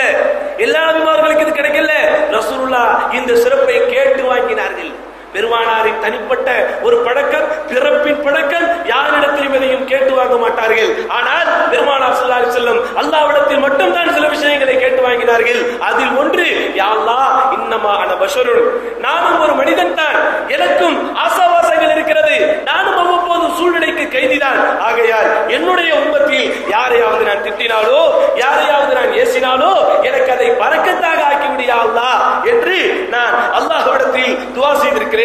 எல்லா நபிமார்களுக்கும் இது கிடைக்கல. ரசூலுல்லாஹ் இந்த சிறப்பை கேட்டு வாங்கினார்கள். பெருமானாரின் தனிப்பட்ட ஒரு பழக்கம், பிறப்பின் பழக்கம், யாரிடத்திலும் எதையும் கேட்டு வாங்க மாட்டார்கள். ஆனால் பெருமானார் ஸல்லல்லாஹு அலைஹி வஸல்லம் அல்லாஹ்விடத்தில் மட்டும்தான் சில விஷயங்களை கேட்டு வாங்கினார்கள். அதில் ஒன்று, யா அல்லாஹ் இன்னமா அன பஷருன், நானும் ஒரு மனிதன் தான், எனக்கும் ஆசாவாசங்கள் இருக்கிறது, நானும் அவ்வப்போது சூழ்நிலைக்கு கைதிதான். ஆகையால் என்னுடைய உம்மத்தில் யாரையாவது நான் திட்டினாலோ யாரையாவது நான் ஏசினாலோ எனக்கு அதை பரக்கத்தாக ஆக்கிவிடு யா அல்லாஹ் என்று நான் அல்லாஹ்விடத்தில் துஆ செய்திருக்கிறேன்.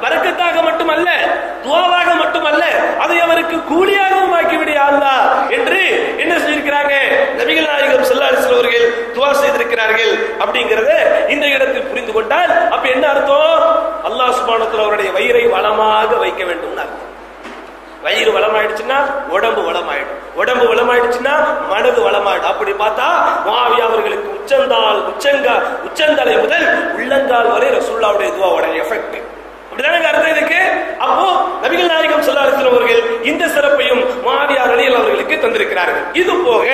பரக்கத்தாக மட்டுமல்ல, துஆவாக மட்டுமல்ல, அதை அவருக்கு கூலியாகவும் ஆக்கிவிடு யா அல்லாஹ் என்று என்ன செய்திருக்கிறாங்க? நபிகள் நாயகம் ஸல்லல்லாஹு அலைஹி வஸல்லம் அவர்கள் துஆ செய்திருக்கிறார்கள். அப்படிங்கறத இந்த இடத்தில் புரிந்து கொண்டால் அப்ப என்ன அர்த்தம்? அல்லாஹ் சுப்ஹானஹு வ தஆலா அவருடைய வயிறை வளமாக வைக்க வேண்டும் அர்த்தம். வயிறு வளமாயிடுச்சுன்னா உடம்பு வளமாயிடும், உடம்பு வளமாயிடுச்சுன்னா மனது வளமாயிடும். அப்படி பார்த்தா முஆவியா அவர்களுக்கு உச்சந்தலை முதல் உள்ளங்கால் வரை ரசூலுல்லாஹ்வுடைய துஆவோட எஃபெக்ட். அப்படிதானே அர்த்தம் இதுக்கு? அப்போ நபிகள் நாயகம் ஸல்லல்லாஹு அலைஹி வஸல்லம் அவர்கள் இந்த சிறப்பையும் முஆவியா ரலியல்லாஹு அவர்களுக்கு தந்திருக்கிறார்கள். இது போக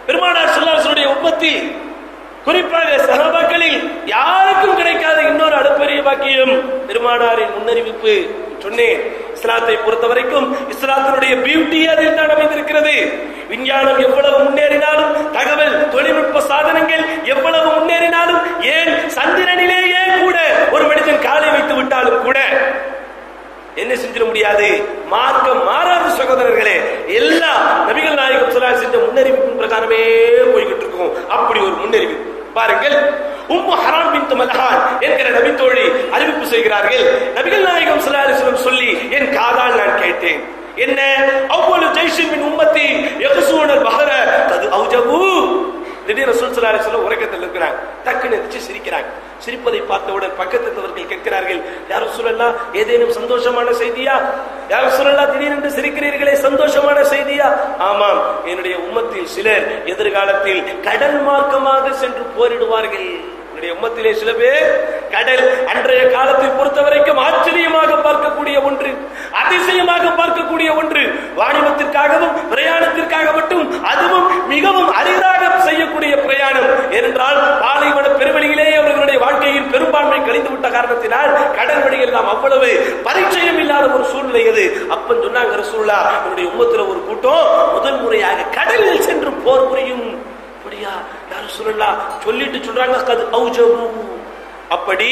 பெருமானார் ஸல்லல்லாஹு அலைஹி வஸல்லம் உம்மத்தி, குறிப்பாக சஹாபாக்களில் யாருக்கும் கிடைக்காத இன்னொரு அடுப்பரிய பாக்கியம் பெருமானாரின் முன்னறிவிப்பு. சொன்னேன், இஸ்லாத்தை பொறுத்த வரைக்கும் இஸ்லாத்தினுடைய பியூட்டி அதில் தான் அமைந்திருக்கிறது. விஞ்ஞானம் எவ்வளவு முன்னேறினாலும், தகவல் தொழில்நுட்ப சாதனங்கள் எவ்வளவு முன்னேறினாலும், ஏன் சந்திரனிலேயே கூட ஒரு மனிதன் காலை வைத்து விட்டாலும் கூட என்ன செஞ்சிட முடியாது, மார்க்கம் மாறாத சகோதரர்களே. எல்லா நபிகள் நாயகம் ஸல்லல்லாஹு அலைஹி வஸல்லம் முன்னறிவிப்பின் பிரகாரமே போய்கிட்டு இருக்கும். அப்படி ஒரு முன்னறிவிப்பு பாருங்கள். உம்மு ஹராம் பின்த் மல்ஹான் என்கிற நபி தோழி அறிவிப்பு செய்கிறார்கள். நபிகள் நாயகம் ஸல்லல்லாஹு அலைஹி வஸல்லம் சொல்லி என் காதால் நான் கேட்டேன். என்ன? அவ்வளவு ஜெய்ஷின் மின் உம்மத்தி யக்ஸூனல் பஹர கது அவுஜபு. திடீர் ரசூல் ஸல்லல்லாஹு அலைஹி வஸல்லம் உறக்கத்தில் இருக்கிறாங்க, டக்குன்னு எந்திரிச்சு சிரிக்கிறாங்க. சிரிப்பதை பார்த்தவுடன் பக்கத்தவர்கள் கேட்கிறார்கள், யா ரசூலல்லாஹ் ஏதேனும் சந்தோஷமான செய்தியா? யா ரசூலல்லாஹ் திடீரென்று சிரிக்கிறீர்களே, சந்தோஷமான செய்தியா? ஆமாம், என்னுடைய உம்மத்தில் சிலர் எதிர்காலத்தில் கடல் மார்க்கமாக சென்று போரிடுவார்கள். உம்மத்திலே சில பேர் கடல் அன்றைய காலத்தை பொறுத்த வரைக்கும் ஆச்சரியமாக பார்க்கக்கூடிய ஒன்று, அதிசயமாக பார்க்கக்கூடிய ஒன்று, வாணிபத்திற்காகவும் பிரயாணத்திற்காக மட்டும், அதுவும் மிகவும் அரிதாக செய்யக்கூடிய பிரயாணம். ஏனென்றால் பாலைவன பெருவெளியிலேயே அவர்களுடைய வாழ்க்கையில் பெரும்பான்மை கழிந்து விட்ட காரணத்தினால் கடல் வழியில் நாம் அவ்வளவு பரிச்சயம் இல்லாத ஒரு சூழ்நிலை அது. அப்ப சொன்னாங்க ரசூலுல்லாஹ், என்னுடைய உம்மத்துல ஒரு கூட்டம் முதல் முறையாக கடலில் சென்று போர் புரியும். அப்படியா யா ரசூலுல்லாஹ் சொல்லிட்டு சொல்றாங்க, கது அவுஜபு. அப்படி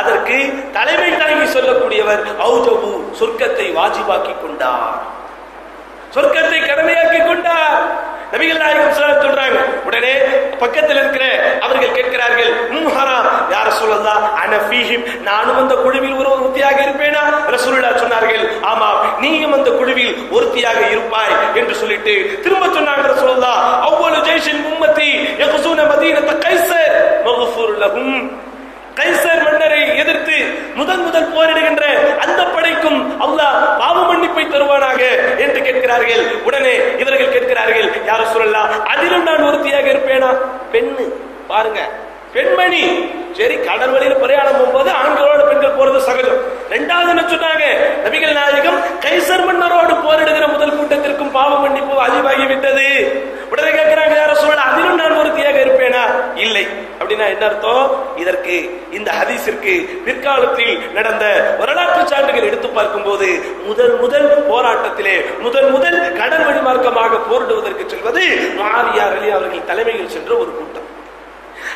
அதற்கு தலைமை தாங்கி சொல்லக்கூடியவர் அவுஜபு, சொர்க்கத்தை வாஜிபாக்கி கொண்டார், சொர்க்கத்தை கடமையாக்கி கொண்டார். நபிகள் நாயகம் ஸல்லல்லாஹு சொல்றாங்க. உடனே பக்கத்தில் இருக்கிற அவர்கள் கேட்கிறார்கள், ஹராம் யா ரசூலல்லாஹ் அன ஃபீஹிம், நானும் அந்த குழுவில் ஒரு ஒருத்தியாக இருப்பேனா? ரசூலுல்லாஹ் சொன்னார்கள், ஆமாம், நீயும் அந்த குழுவில் ஒருத்தியாக இருப்பாய் என்று சொல்லிட்டு திரும்ப சொன்னாங்க ரசூலுல்லாஹ், அவ்வளவு ஜெய்ஷின் உம்மத்தி யக்ஸூன மதீனத கைஸர் மக்ஃபூர் லஹும். கைசர் மன்னரை எதிர்த்து முதல் போரிடுகின்ற அந்த படைக்கும் அல்லாஹ் பாவ மன்னிப்பை தருவானாக என்று கேட்கிறார்கள். உடனே இவர்கள் கேட்கிறார்கள், யா ரசூலல்லாஹ் அதிலும் நான் ஒருத்தியாக இருப்பேனா? பெண்ணு பாருங்க, பெண்மணி. சரி, கடல் வழியில் பிரயாணம் போகும்போது ஆண்களோடு பெண்கள் போறது சகஜம். இரண்டாவது என்ன சொன்னாங்க? நபிகள் நாயகம் கைசர் மன்னரோடு போரிடுகிற முதல் கூட்டத்திற்கும் பாவ மன்னிப்பு வாஜிபாகி விட்டது. உடனே கேட்கிறாங்க, யா ரசூலல்லாஹ் அதிலும் நான் ஒருத்தியாக இருப்பேனா? இல்லை. அப்படின்னா என்ன அர்த்தம்? இதற்கு, இந்த ஹதீஸிற்கு பிற்காலத்தில் நடந்த வரலாற்று சான்றுகள் எடுத்து பார்க்கும் போது முதல் போராட்டத்திலே முதல் கடல் வழி மார்க்கமாக போரிடுவதற்கு செல்வது முஆவியா ரலியல்லாஹு அவர்கள் தலைமையில் சென்ற ஒரு கூட்டம்.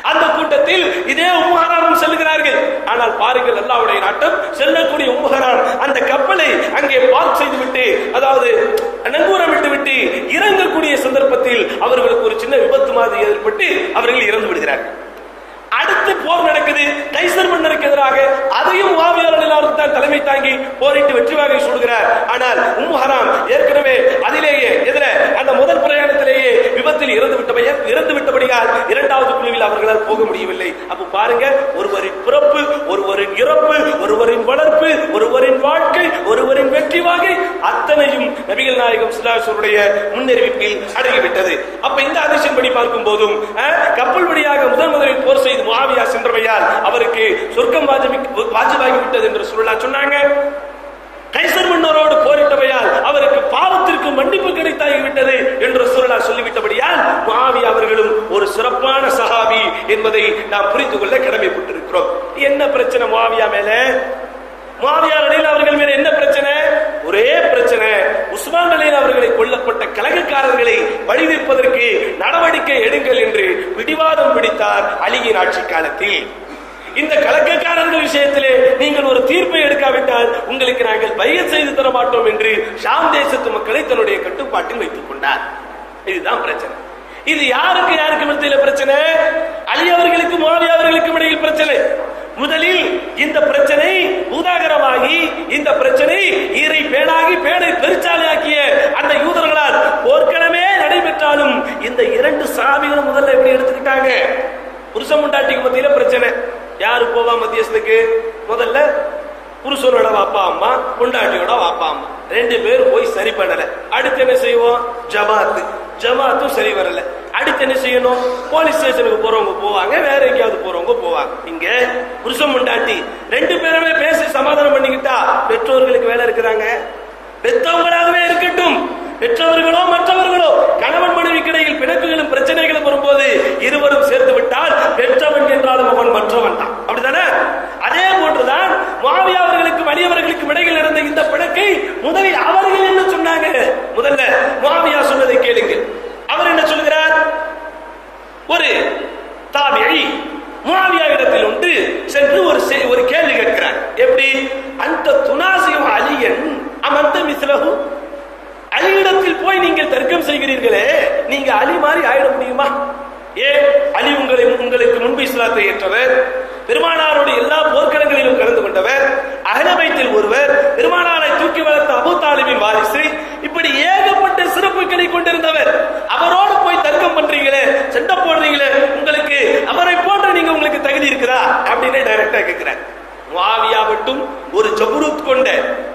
அந்த கூட்டத்தில் இதே உம்மு ஹராமும் செல்கிறார்கள். ஆனால் பாருங்கள், அல்லாஹ்வுடைய நாட்டம், செல்லக்கூடிய உம்மு ஹராம் அந்த கப்பலை அங்கே பார்க் செய்துவிட்டு, அதாவது நங்கூரமிட்டு விட்டு இறங்கக்கூடிய சந்தர்ப்பத்தில் அவர்களுக்கு ஒரு சின்ன விபத்து மாதிரி ஏற்பட்டு அவர்கள் இறந்து விடுகிறார்கள். அடுத்து போர் நடக்குது கைசர் மன்னருக்கு எதிராக. அதையும் முஆவியா ரலியல்லாஹு தான் தலைமை தாங்கி போரிட்டு வெற்றி வாகை சூடுகிறார். ஆனால் உம்மு ஹராம் ஏற்கனவே அதிலேயே அந்த முதல் பிரயாணத்திலேயே விபத்தில் இறந்து விட்டபடியால் இரண்டாவது குழுவில் அவர்களால் போக முடியவில்லை. அப்ப பாருங்க, ஒருவரின் பிறப்பு, ஒருவரின் இறப்பு, ஒருவரின் வளர்ப்பு, ஒருவரின் வாழ்க்கை, ஒருவரின் வெற்றி வாகை அத்தனையும் நபிகள் நாயகம் ஸல்லல்லாஹு அலைஹி வஸல்லம் முன்னறிவிப்பில் அடங்கிவிட்டது. அப்ப இந்த ஹதீஸின் படி பார்க்கும் போதும் கப்பல் வழியாக முதலில் போர் செய்து முஆவியா சென்றவையால் அவருக்கு சொர்க்கம் வாஜிபாகி விட்டது என்று ரசூலுல்லாஹ் சொன்னாங்க. கைசர் மன்னரோடு போரிட்டவையால் அவருக்கு பாவத்திற்கு மன்னிப்பு கிடைத்தாகிவிட்டது என்று ரசூலுல்லாஹ் சொல்லிவிட்டபடியால் முஆவியா அவர்களும் ஒரு சிறப்பான சஹாபி என்பதை நாம் புரிந்து கொள்ள கடமைப்பட்டிருக்கிறோம். என்ன பிரச்சனை முஆவியா மேல? முஆவியா ரலியல்லாஹு அவர்கள் மேல என்ன பிரச்சனை? ஒரே பிரச்சனை, உஸ்மான் ரலியல்லாஹு அவர்களை கொல்லப்பட்ட கலகக்காரர்களை வழிவிப்பதற்கு நடவடிக்கை எடுங்கள் என்று பிடிவாதம் பிடித்தார் அலியின் ஆட்சி காலத்தில். இந்த கலக்கக்காரர்கள் விஷயத்திலே நீங்கள் ஒரு தீர்ப்பை எடுக்காவிட்டால் உங்களுக்கு நாங்கள் பையத் செய்து தர மாட்டோம் என்று ஷாம் தேசத்து மக்களை தன்னுடைய கட்டுப்பாட்டில் வைத்துக் கொண்டார். இதுதான் பிரச்சனை. இது யாருக்கு மத்தியில் பிரச்சனை? அலி அவர்களுக்கு முஆவியா அவர்களுக்கும் இடையில் பிரச்சனை. முதலில் இந்த பிரச்சனை பூதாகரமாகி இந்த பிரச்சனை ஈரை பேனாகி பேனை பெருச்சாலையாக்கிய அந்த யூதர்களால் போர்க்களமே நடைபெற்றாலும் இந்த இரண்டு சஹாபிகளும் முதல்ல எப்படி எடுத்துக்கிட்டாங்க? புருஷன் முண்டாட்டிக்கு மத்தியில பிரச்சனை. யாரு போவா மத்தியஸ்துக்கு? முதல்ல புருஷனோட வாப்பா அம்மா, முண்டாட்டியோட வாப்பா அம்மா ரெண்டு பேரும் போய் சரி பண்ணல. அடுத்து என்ன செய்வோம்? ஜமாத்தும் சரி வரல. அடுத்து என்ன செய்யணும்? போலீஸ் ஸ்டேஷனுக்கு போறவங்க போவாங்க, வேற எங்கேயாவது போறவங்க போவாங்க. இங்க புருஷன் முண்டாட்டி ரெண்டு பேருமே பேசி சமாதானம் பண்ணிக்கிட்டா பெற்றோர்களுக்கு வேலை இருக்கிறாங்க. பெற்றவங்களாகவே இருக்கட்டும், பெற்றவர்களோ மற்றவர்களோ கணவன் மனைவிக்கு இடையில் பிணக்குகளும் பிரச்சனைகளும் வரும்போது இருவரும் சேர்த்து விட்டால் பெற்றவன் என்றாலும் அவன் மற்றவன் தான். அப்படித்தானே? அதே போன்றுதான் முஆவியா அவர்களுக்கும் அலி அவர்களுக்கும் இடையில் நடந்த இந்த பிணக்கை முதலில் அவர்கள் என்ன சொன்னாங்க? முதல்ல முஆவியா சொன்னதை கேளுங்கள். அவர் என்ன சொல்கிறார்? ஒரு தாபிஈ முஆவியா இடத்தில் உண்டு சென்று ஒரு கேள்வி கேட்கிறார். எப்படி? அந்த துனாசியு அலியன் அமந்த மிஸ்லஹு, அலியிடத்தில் போய் நீங்கள் தர்க்கம் செய்கிறீர்களே, நீங்க அலி மாதிரி ஆயிட முடியுமா? ஏன்? அலி உங்களுக்கு முன்பு இஸ்லாத்தை ஏற்றவர், பெருமானாரோடு எல்லா போர்க்களங்களிலும் கலந்து கொண்டவர், அஹ்ல பைத்தில் ஒருவர், பெருமானாரை தூக்கி வளர்த்த அபூ தாலிபின் வாரிசு, இப்படி ஏகப்பட்ட சிறப்புகளை கொண்டிருந்தவர். அவரோடு போய் தர்க்கம் பண்றீங்களே, சண்டை போடுறீங்களே, உங்களுக்கு அவரை போன்ற நீங்க உங்களுக்கு தகுதி இருக்குதா அப்படின்னு டைரக்டா கேட்கிறார். முஆவியா மட்டும் ஒரு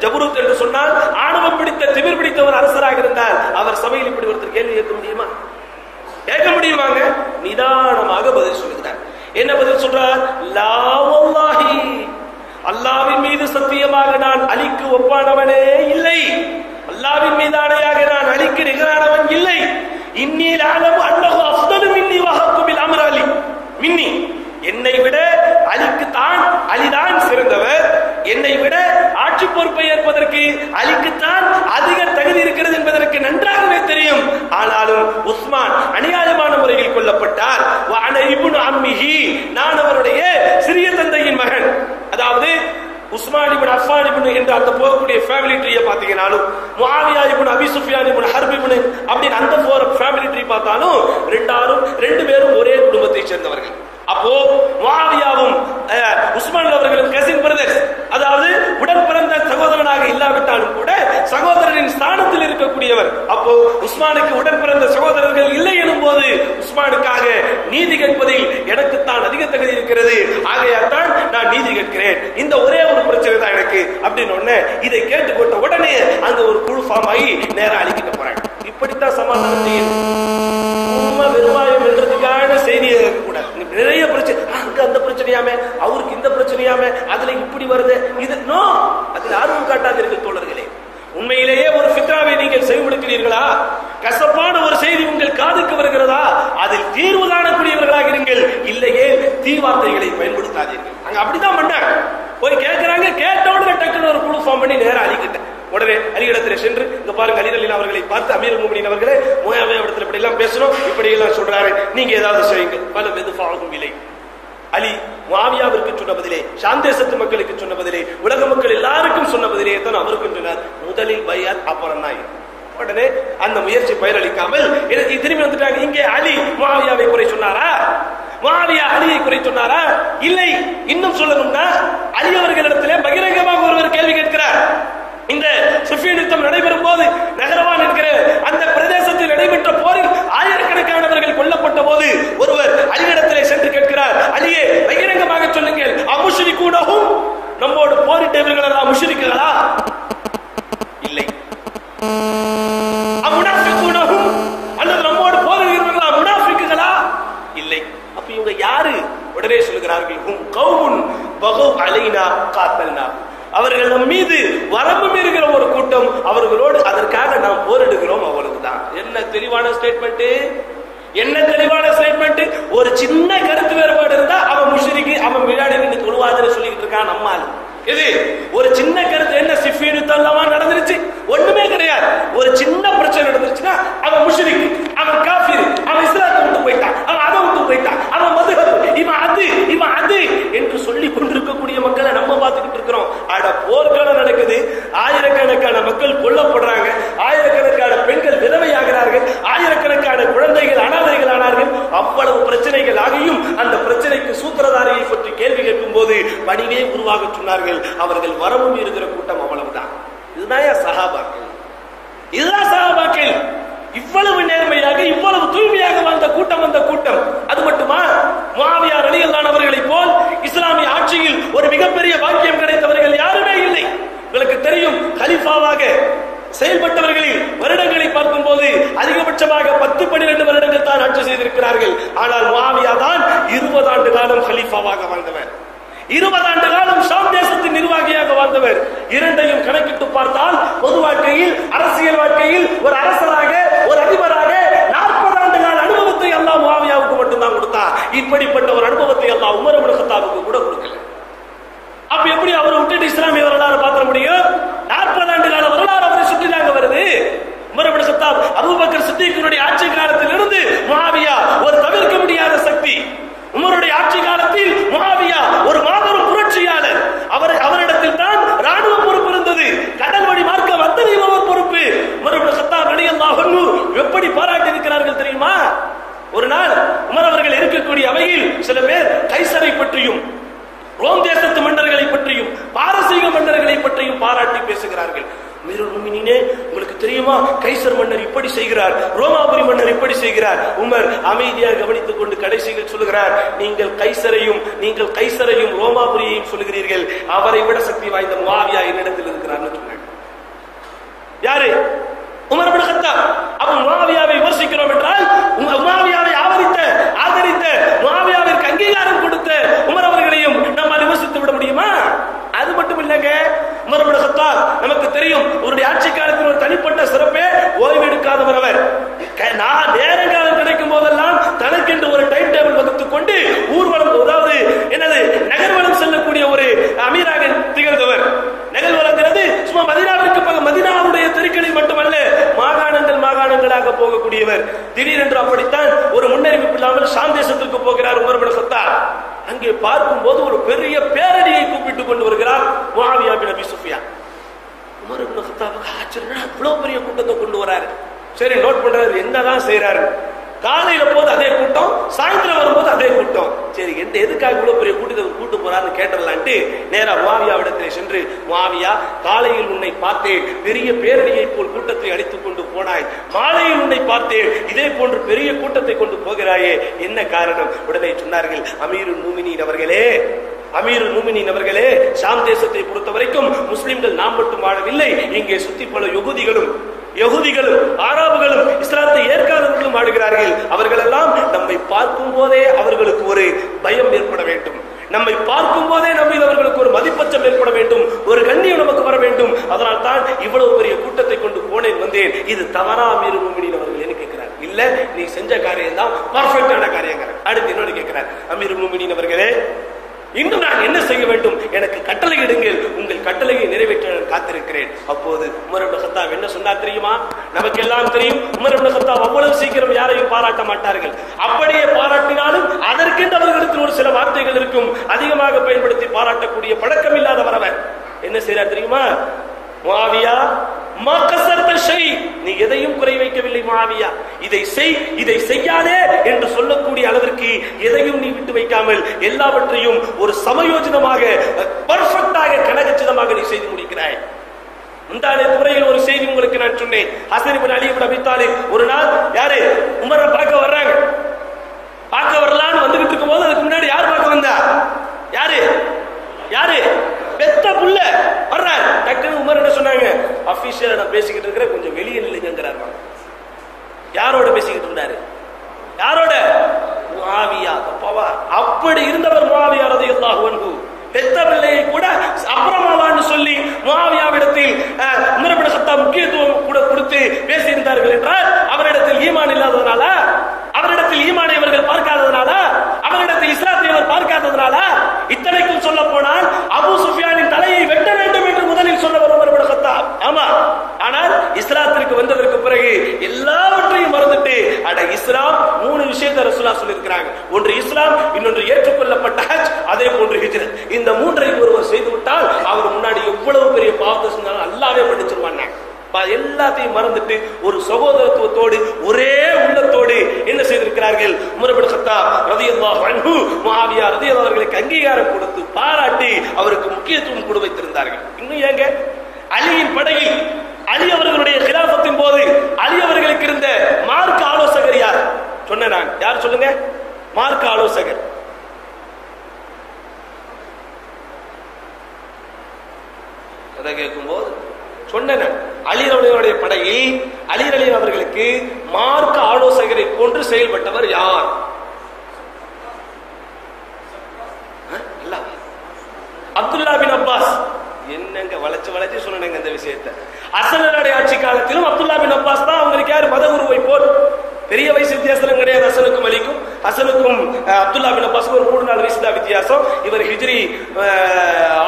ஜபுரூத் என்று சொன்னால் ஆணவம் பிடித்த திமிர் பிடித்த ஒரு அரசராக இருந்தால் அவர் சபையில் இப்படி ஒருத்தர் கேள்வி கேட்க முடியுமா? கேட்க முடியுமாங்க? நிதானமாக பதில் சொல்லுகிறார். என்ன பதில் சொல்றார்? லா வல்லாஹி, அல்லாஹ்வின் மீது சத்தியமாக நான் அலிக்கு ஒப்பானவனே இல்லை, அல்லாஹ்வின் மீது ஆணையாக நான் அலிக்கு நிகரானவன் இல்லை. இன்னி லஅலமு அன்னஹு அஃதலு மின்னி வ ஹக்கு பில் அம்ர் அலி மின்னி, என்னை விட அலிதான் சிறந்தவர், என்னை விட ஆட்சி பொறுப்பை ஏற்பதற்கு அலிக்குத்தான் அதிக தகுதி இருக்கிறது என்பதற்கு நன்றாகவே தெரியும். ஆனாலும் உஸ்மான் அநியாயமான முறையில் கொல்லப்பட்டார். நான் அவருடைய சிறிய தந்தையின் மகன். அதாவது உஸ்மான் இப்னு அஃபான் இப்னு என்ற அந்த போகக்கூடிய ஃபேமிலி ட்ரீயை பார்த்தீங்கன்னாலும், முஆவியா இப்னு அபி சுஃபியான் இப்னு ஹர்ப் இப்னு அப்படின்னு அந்த ஃபேமிலி ட்ரீ பார்த்தாலும் ரெண்டு பேரும் ஒரே குடும்பத்தை சேர்ந்தவர்கள். அப்போ முஆவியாவும் உஸ்மான் அவர்களும் கசின் பிரதர்ஸ், அதாவது உடன் பிறந்த சகோதரனாக இல்லாவிட்டாலும் கூட சகோதரனின் ஸ்தானத்தில் இருக்கக்கூடியவர். அப்போ உஸ்மானுக்கு உடன் பிறந்த சகோதரர்கள் இல்லை எனும் போது உஸ்மானுக்காக நீதி கேட்பதில் எனக்குத்தான் அதிக தகுதி இருக்கிறது, ஆகையால் தான் நான் நீதி கேட்கிறேன். இந்த ஒரே ஒரு பிரச்சனை தான் எனக்கு அப்படின்னு ஒண்ணு. இதை கேட்டுக்கொண்ட உடனே அங்க ஒரு குழு ஃபார்ம் ஆகி நேரம் அழிக்கிட்ட போறாங்க. இப்படித்தான் சமாதானம் செய்யணும். வெறுமாயம் என்றதுக்கான செய்தியை கூட நிறைய பிரச்சனை, அங்க அந்த பிரச்சனையாமே, அவருக்கு இந்த பிரச்சனையாமே, அதுல இப்படி வருது, இது நோ, அதில் ஆர்வம் காட்டாதீர்கள் தோழர்களே. உண்மையிலேயே ஒரு ஃபித்ராவை நீங்கள் செவிமடுக்கிறீர்களா? கசப்பான ஒரு செய்தி உங்கள் காதுக்கு வருகிறதா? அதில் தீர்வு காணக்கூடியவர்களாக இருங்கள், இல்லையே தீவார்த்தைகளை பயன்படுத்தாதீர்கள். அங்க அப்படிதான் பண்ணாங்க. போய் கேட்கிறாங்க, கேட்ட உடனே டக்குன்னு ஒரு குழு ஃபார்ம் பண்ணி நேரம் அழிக்கிட்டேன். உடனே அலியிடத்தில் சென்று இங்க பாருங்க, அலி ரலியல்லாஹு அவர்களை பார்த்து அமீர் முஃமினீன் அவர்களே, முஆவியா இடத்துல இப்படி எல்லாம் பேசணும், இப்படி எல்லாம் சொல்றாரு, நீங்க ஏதாவது செய்யுங்க. பல வெதுஃபாகும் இல்லை. அலி முஆவியாவிற்கு சொன்ன பதிலே, ஷாம் தேசத்து மக்களுக்கு சொன்ன பதிலே, உலக மக்கள் எல்லாருக்கும் சொன்ன பதிலே தான் அவருக்கும் சொன்னார். முதலில் பைஅத், அப்புறம் தான். உடனே அந்த முயற்சி பயனளிக்காமல் எனக்கு திரும்பி வந்துட்டாங்க. இங்கே அலி முஆவியாவை குறை சொன்னாரா? முஆவியா அலியை குறை சொன்னாரா? இல்லை. இன்னும் சொல்லணும்னா அலி அவர்களிடத்திலே பகிரங்கமாக ஒருவர் கேள்வி கேட்கிறார். இந்த சுஃபியன் யுத்தம் நடைபெறும் போது நகரவான் என்கிற அந்த பிரதேசத்தில் நடைபெற்ற போரில் ஆயிரக்கணக்கானவர்கள் கொல்லப்பட்ட போது ஒருவர் அலியிடத்திலே சென்று கேட்கிறார், அலியே பகிரங்கமாக சொல்லுங்கள், அமுஷ்ரிகூனஹும், நம்மோடு போரிட்டவர்கள் எல்லாம் முஷ்ரிக்குகளா? சொல்லுகிறார்கள், ஹும் கௌமுன் பகவ் அலைனா காத்தல்னா, அவர்கள் நம் மீது வரம்பு மீறுகிற ஒரு கூட்டம், அவர்களோடு அதற்காக நாம் போரிடுகிறோம், அவ்வளவுதான். என்ன தெளிவான ஸ்டேட்மெண்ட், என்ன தெளிவான ஸ்டேட்மெண்ட். ஒரு சின்ன கருத்து வேறுபாடு இருந்தா அவன் முஷ்ரிக்கு, அவன் விளையாடி நின்று தொழுவாதுன்னு சொல்லிட்டு இருக்கான் நம்மால். இது ஒரு சின்ன கருத்து, என்ன சிஃபீனு தல்லமா நடந்துருச்சு, ஒண்ணுமே கிடையாது. ஒரு சின்ன பிரச்சனை நடந்துருச்சுன்னா அவன் முஷ்ரிக், அவன் காஃபிர், அவன் இஸ்லாத்தை விட்டு போயிட்டான், அவன் அதை விட்டு போயிட்டான், அவன் மதுஹப், இவன் அது என்று சொல்லி கொண்டிருக்கக்கூடிய மக்களை நம்ம பார்த்துக்கிட்டு இருக்கிறோம். ஆட போர்க்களம் நடக்குது, ஆயிரக்கணக்கான மக்கள் கொல்லப்படுறாங்க, ஆயிரக்கணக்கான பெண்கள் விதவையாகிறார்கள், ஆயிரக்கணக்கான குழந்தைகள் அனாதைகள் ஆனார்கள். அவ்வளவு பிரச்சனைகள் ஆகியும் அந்த பிரச்சனைக்கு சூத்திரதாரியை பற்றி கேள்வி கேட்கும் போது பணிவே உருவாக சொன்னார்கள். அவர்கள் வரம்பு மீறுகிற கூட்டம், அவ்வளவுதான். இதுதான் சஹாபாக்கள், இதுதான் சஹாபாக்கள். இவ்வளவு நேர்மையாக இவ்வளவு தூய்மையாக வாழ்ந்த கூட்டம் அந்த கூட்டம். அது மட்டுமா, முஆவியா ரலியல்லாஹு அவர்களை போல் இஸ்லாமிய ஆட்சியில் ஒரு மிகப்பெரிய பாக்கியம் கிடைத்தவர்கள் யாருமே இல்லை. உங்களுக்கு தெரியும், கலீஃபாவாக செயல்பட்டவர்களில் வருடங்களை பார்க்கும் போது அதிகபட்சமாக 10-12 வருடங்கள் தான் ஆட்சி செய்திருக்கிறார்கள். ஆனால் முஆவியா தான் 20 ஆண்டு காலம் கலீஃபாவாக வாழ்ந்தவர், 20 ஆண்டு காலம் ஷாம் தேசத்தின் நிர்வாகியாக வாழ்ந்தவர். இரண்டையும் கணக்கிட்டு பார்த்தால் பொது வாழ்க்கையில், அரசியல் வாழ்க்கையில் ஒரு அரசராக, ஒரு அதிபராக 40 ஆண்டு கால அனுபவத்தை அல்லாஹ் முஆவியாவுக்கு மட்டும்தான் கொடுத்தா. இப்படிப்பட்ட ஒரு அனுபவத்தை அல்லாஹ் உமர் இப்னு கத்தாபுக்கு கூட கொடுக்கல. அப்ப எப்படி அவரை விட்டுட்டு இஸ்லாமிய வரலாறு பார்க்க முடியும்? 40 ஆண்டு கால வரலாறு அவரை சுற்றினாங்க வருது. உமர் இப்னு கத்தாப், அபூபக்கர் சித்திக்குடைய ஆட்சி காலத்தில் இருந்து முஆவியா ஒரு தவிர்க்க முடியாத சக்தி. உமருடைய ஆட்சி காலத்தில் முஆவியா ஒரு மாபெரும் புரட்சியாளர். அவரிடத்தில் தான் ராணுவ பொறுப்பு இருந்தது, கடல் வழி மார்க்கம் அத்தனையும் அவர் பொறுப்பு. உமர் இப்னு கத்தாப் ரலியல்லாஹு அன்ஹு எப்படி பாராட்டி இருக்கிறார்கள் தெரியுமா? ஒரு நாள் உமர் அவர்கள் இருக்கக்கூடிய அவையில் சில பேர் கைசரை பற்றியும், ரோம் தேசத்து மன்னர்களை பற்றியும், பாரசீக மன்னர்களை பற்றியும் பாராட்டி பேசுகிறார்கள். அமீருல் முஃமினீனே, உங்களுக்கு தெரியுமா, கைசர் மன்னர் இப்படி செய்கிறார், ரோமாபுரி மன்னர் இப்படி செய்கிறார். உமர் அமைதியாக கவனித்துக் கொண்டு கடைசியில் சொல்லுகிறார், நீங்கள் கைசரையும் ரோமாபுரியையும் சொல்லுகிறீர்கள், அவரை விட சக்தி வாய்ந்த முஆவியா என்னிடத்தில் இருக்கிறார் சொன்னாங்க. யாரு? Umar ibn Khattab. அப்ப முஆவியாவை விமர்சிக்கிறோம் என்றால், முஆவியாவை ஆதரித்த முஆவியாவிற்கு அங்கீகாரம் கொடுத்த உமர் அவர்களையும் நம்ம விமர்சித்து விட முடியுமா? அது மட்டும் இல்லங்க, உமர் இப்னு கத்தாப் நமக்கு தெரியும், அவருடைய ஆட்சி காலத்தில் ஒரு தனிப்பட்ட சிறப்பே ஓய்வெடுக்காதவர் அவர். நேரங்காலம் கிடைக்கும் போதெல்லாம் தனக்கென்று ஒரு டைம் டேபிள் வகுத்துக் கொண்டு ஊர்வலம், அதாவது என்னது, நகர்வலம் செல்லக்கூடிய ஒரு அமீராக திகழ்ந்தவர். நகர்வலங்கிறது சும்மா மதீனாவிற்கு மதீனாவுடைய தெருக்களில் மட்டுமல்ல, மாகாணங்களாக போகக்கூடியவர். திடீரென்று அப்படித்தான் ஒரு முன்னறிவிப்பு இல்லாமல் ஷாம் தேசத்திற்கு போகிறார் உமர் இப்னு கத்தாப். அங்கே பார்க்கும் போது ஒரு பெரிய பேரணியை கூப்பிட்டுக் கொண்டு வருகிறார் முஆவியா பின் அபி சுஃபியான். உமர் இப்னு கத்தாபுக்கு ஆச்சரியம், இவ்வளவு பெரிய கூட்டத்தை கொண்டு வராரு. சரி, நோட் பண்றாரு, என்னதான் செய்யறாரு. காலையில போது அதே கூட்டம், சாயந்தரம் வரும்போது அதே கூட்டம். சரி, எதுக்காக இவ்வளவு பெரிய கூட்டத்தை கூட்டு போறாருன்னு கேட்டலான்ட்டு நேரா முஆவியாவிடத்திலே சென்று, முஆவியா, காலையில் உன்னை பார்த்தேன், பெரிய பேரணியை போல் கூட்டத்தை அழைத்துக் கொண்டு போனாய், மாலையில் உன்னை பார்த்தேன், இதே போன்று பெரிய கூட்டத்தை கொண்டு போகிறாயே, என்ன காரணம்? உடனே சொன்னார்கள், அமீருல் முஃமினீன் அவர்களே, ஷாம் தேசத்தை பொறுத்த வரைக்கும் முஸ்லிம்கள் நாம் மட்டும் வாழவில்லை, இங்கே சுத்தி பல யகூதிகளும் ஆராபுகளும் இஸ்லாத்தை ஏற்காதவர்களும் ஆடுகிறார்கள். அவர்கள் எல்லாம் நம்மை பார்க்கும் போதே அவர்களுக்கு ஒரு பயம் ஏற்பட வேண்டும், நம்மை பார்க்கும் போதே நம்மில் அவர்களுக்கு ஒரு மதிப்பச்சம் ஏற்பட வேண்டும், ஒரு கண்ணியம் நமக்கு வர வேண்டும். அதனால் தான் இவ்வளவு பெரிய கூட்டத்தை கொண்டு போனேன் வந்தேன். இது தவறா அமீருல் முஃமினீன் அவர்கள் என்ன கேட்கிறார்? இல்ல, நீ செஞ்ச காரியம் தான் பர்ஃபெக்டான காரியம். அடுத்து இன்னொரு கேட்கிறார், அமீருல் முஃமினீன் அவர்களே, இன்னும் நான் என்ன செய்ய வேண்டும்? எனக்கு கட்டளை இடுங்கள், உங்கள் கட்டளையை நிறைவேற்ற நான் காத்திருக்கிறேன். அப்போது உமர் இப்னு கத்தாப் என்ன சொன்னார் தெரியுமா? நமக்கு எல்லாம் தெரியும், உமர் இப்னு கத்தாப் அவ்வளவு சீக்கிரம் யாரையும் பாராட்ட மாட்டார்கள். அப்படியே பாராட்டினாலும் அதற்கென்று அவர்களுக்கு ஒரு சில வார்த்தைகள் இருக்கும், அதிகமாக பயன்படுத்தி பாராட்டக்கூடிய பழக்கம் இல்லாதவர் அவர். என்ன செய்யறார் தெரியுமா? முஆவியா, நீ எதையும் குறை வைக்கவில்லை முஆவியா, இதை செய்யாதே என்று சொல்லக்கூடிய அளவிற்கு எதையும் நீ விட்டு வைக்காமல் எல்லாவற்றையும் ஒரு சமயோஜிதமாக, பர்ஃபெக்டாக, கனகச்சிதமாக நீ செய்து முடிக்கிறாய். முந்தானே துறையில் ஒரு செய்தி உங்களுக்கு நான் சொன்னேன். ஹசன் இப்னு அலி இப்னு அபி தாலிப் ஒரு நாள் யாரு உமரை பார்க்க வர்றாங்க. பார்க்க வரலான்னு வந்துகிட்டு இருக்கும் போது அதுக்கு முன்னாடி யார் பார்க்க வந்தா? யாரு பெத்த புள்ள வர்றாரு. டக்குனு உமர் என்ன சொன்னாங்க? அபிஷியலா நான் பேசிக்கிட்டு இருக்கிற, கொஞ்சம் வெளியே நில்லுங்கிறார். யாரோட பேசிக்கிட்டு இருந்தாரு? யாரோட? முஆவியா. அப்ப அப்படி இருந்தவர் முஆவியா ரலியல்லாஹு அன்ஹு. பெத்த பிள்ளையை கூட அப்புறமாவான்னு சொல்லி முஆவியாவிடத்தில் உமர் இப்னு கத்தாப் முக்கியத்துவம் கூட கொடுத்து பேசியிருந்தார்கள் என்றால் அவரிடத்தில் ஈமான் இல்லாததனால, அவரிடத்தில் ஈமானை அவர்கள் பார்க்காததனால, அவரிடத்தில் இஸ்லாத்தை அவர் பார்க்காததனால. இத்தனைக்கும் சொல்ல போனால் அபூ சுஃபியானின் தலையை வெட்ட வேண்டும் என்று முதலில் சொன்னவர் உமர் இப்னு கத்தாப். ஆமா, ஆனால் இஸ்லாத்திற்கு வந்ததற்கு பிறகு எல்லாவற்றையும் மறந்துட்டு அட இஸ்லாம் 3 விஷயத்தை ரசூலுல்லாஹ் சொல்லி இருக்கிறாங்க. ஒன்று இஸ்லாம், இன்னொன்று ஏற்றுக்கொள்ளப்பட்ட ஹஜ், அதே போன்று ஹிஜ்ரத். இந்த 3ஐயும் ஒருவர் செய்து விட்டால் அவர் முன்னாடி எவ்வளவு பெரிய பாவத்தை செஞ்சாலும் அல்லாஹ்வே மன்னிச்சிருவாங்க. எல்லாத்தையும் மறந்துட்டு ஒரு சகோதரத்துவத்தோடு ஒரே உள்ளத்தோடு என்ன செய்திருக்கிறார்கள்? உமர் இப்னு கத்தாப் ரலியல்லாஹு அன்ஹு முஆவியா ரலியல்லாஹு அவர்களுக்கு அங்கீகாரம் கொடுத்து பாராட்டி அவருக்கு முக்கியத்துவம் கொடு வைத்திருந்தார்கள். இன்னும் ஏங்க அலியின் படையில் அலி அவர்களுடைய கிலாஃபத்தின் போது அலி அவர்களுக்கு இருந்த மார்க்க ஆலோசகர் யார்? சொன்ன நான் யார் சொல்லுங்க? மார்க்க ஆலோசகர் அதை கேட்கும் போது சொன்ன அலி அவர்களுடைய படையில் அலி ரலியல்லாஹு அவர்களுக்கு மார்க்க ஆலோசகரை போன்று செயல்பட்டவர் யார்? Abdullah bin Abbas. என்னங்க வளைச்சு வளைச்சு சொன்னேங்க இந்த விஷயத்தை. ஹசனுடைய ஆட்சி காலத்திலும் அப்துல்லா பின் அப்பாஸ் தான் அவங்களுக்கு யார்? மதகுருவை போல். பெரிய வயசு வித்தியாசம் கிடையாது ஹசனுக்கும் அலிக்கும். ஹசனுக்கும் அப்துல்லா பின் அப்பாஸ்க்கும் ஒரு 3-4 வயசு தான் வித்தியாசம். இவர் ஹிஜ்ரி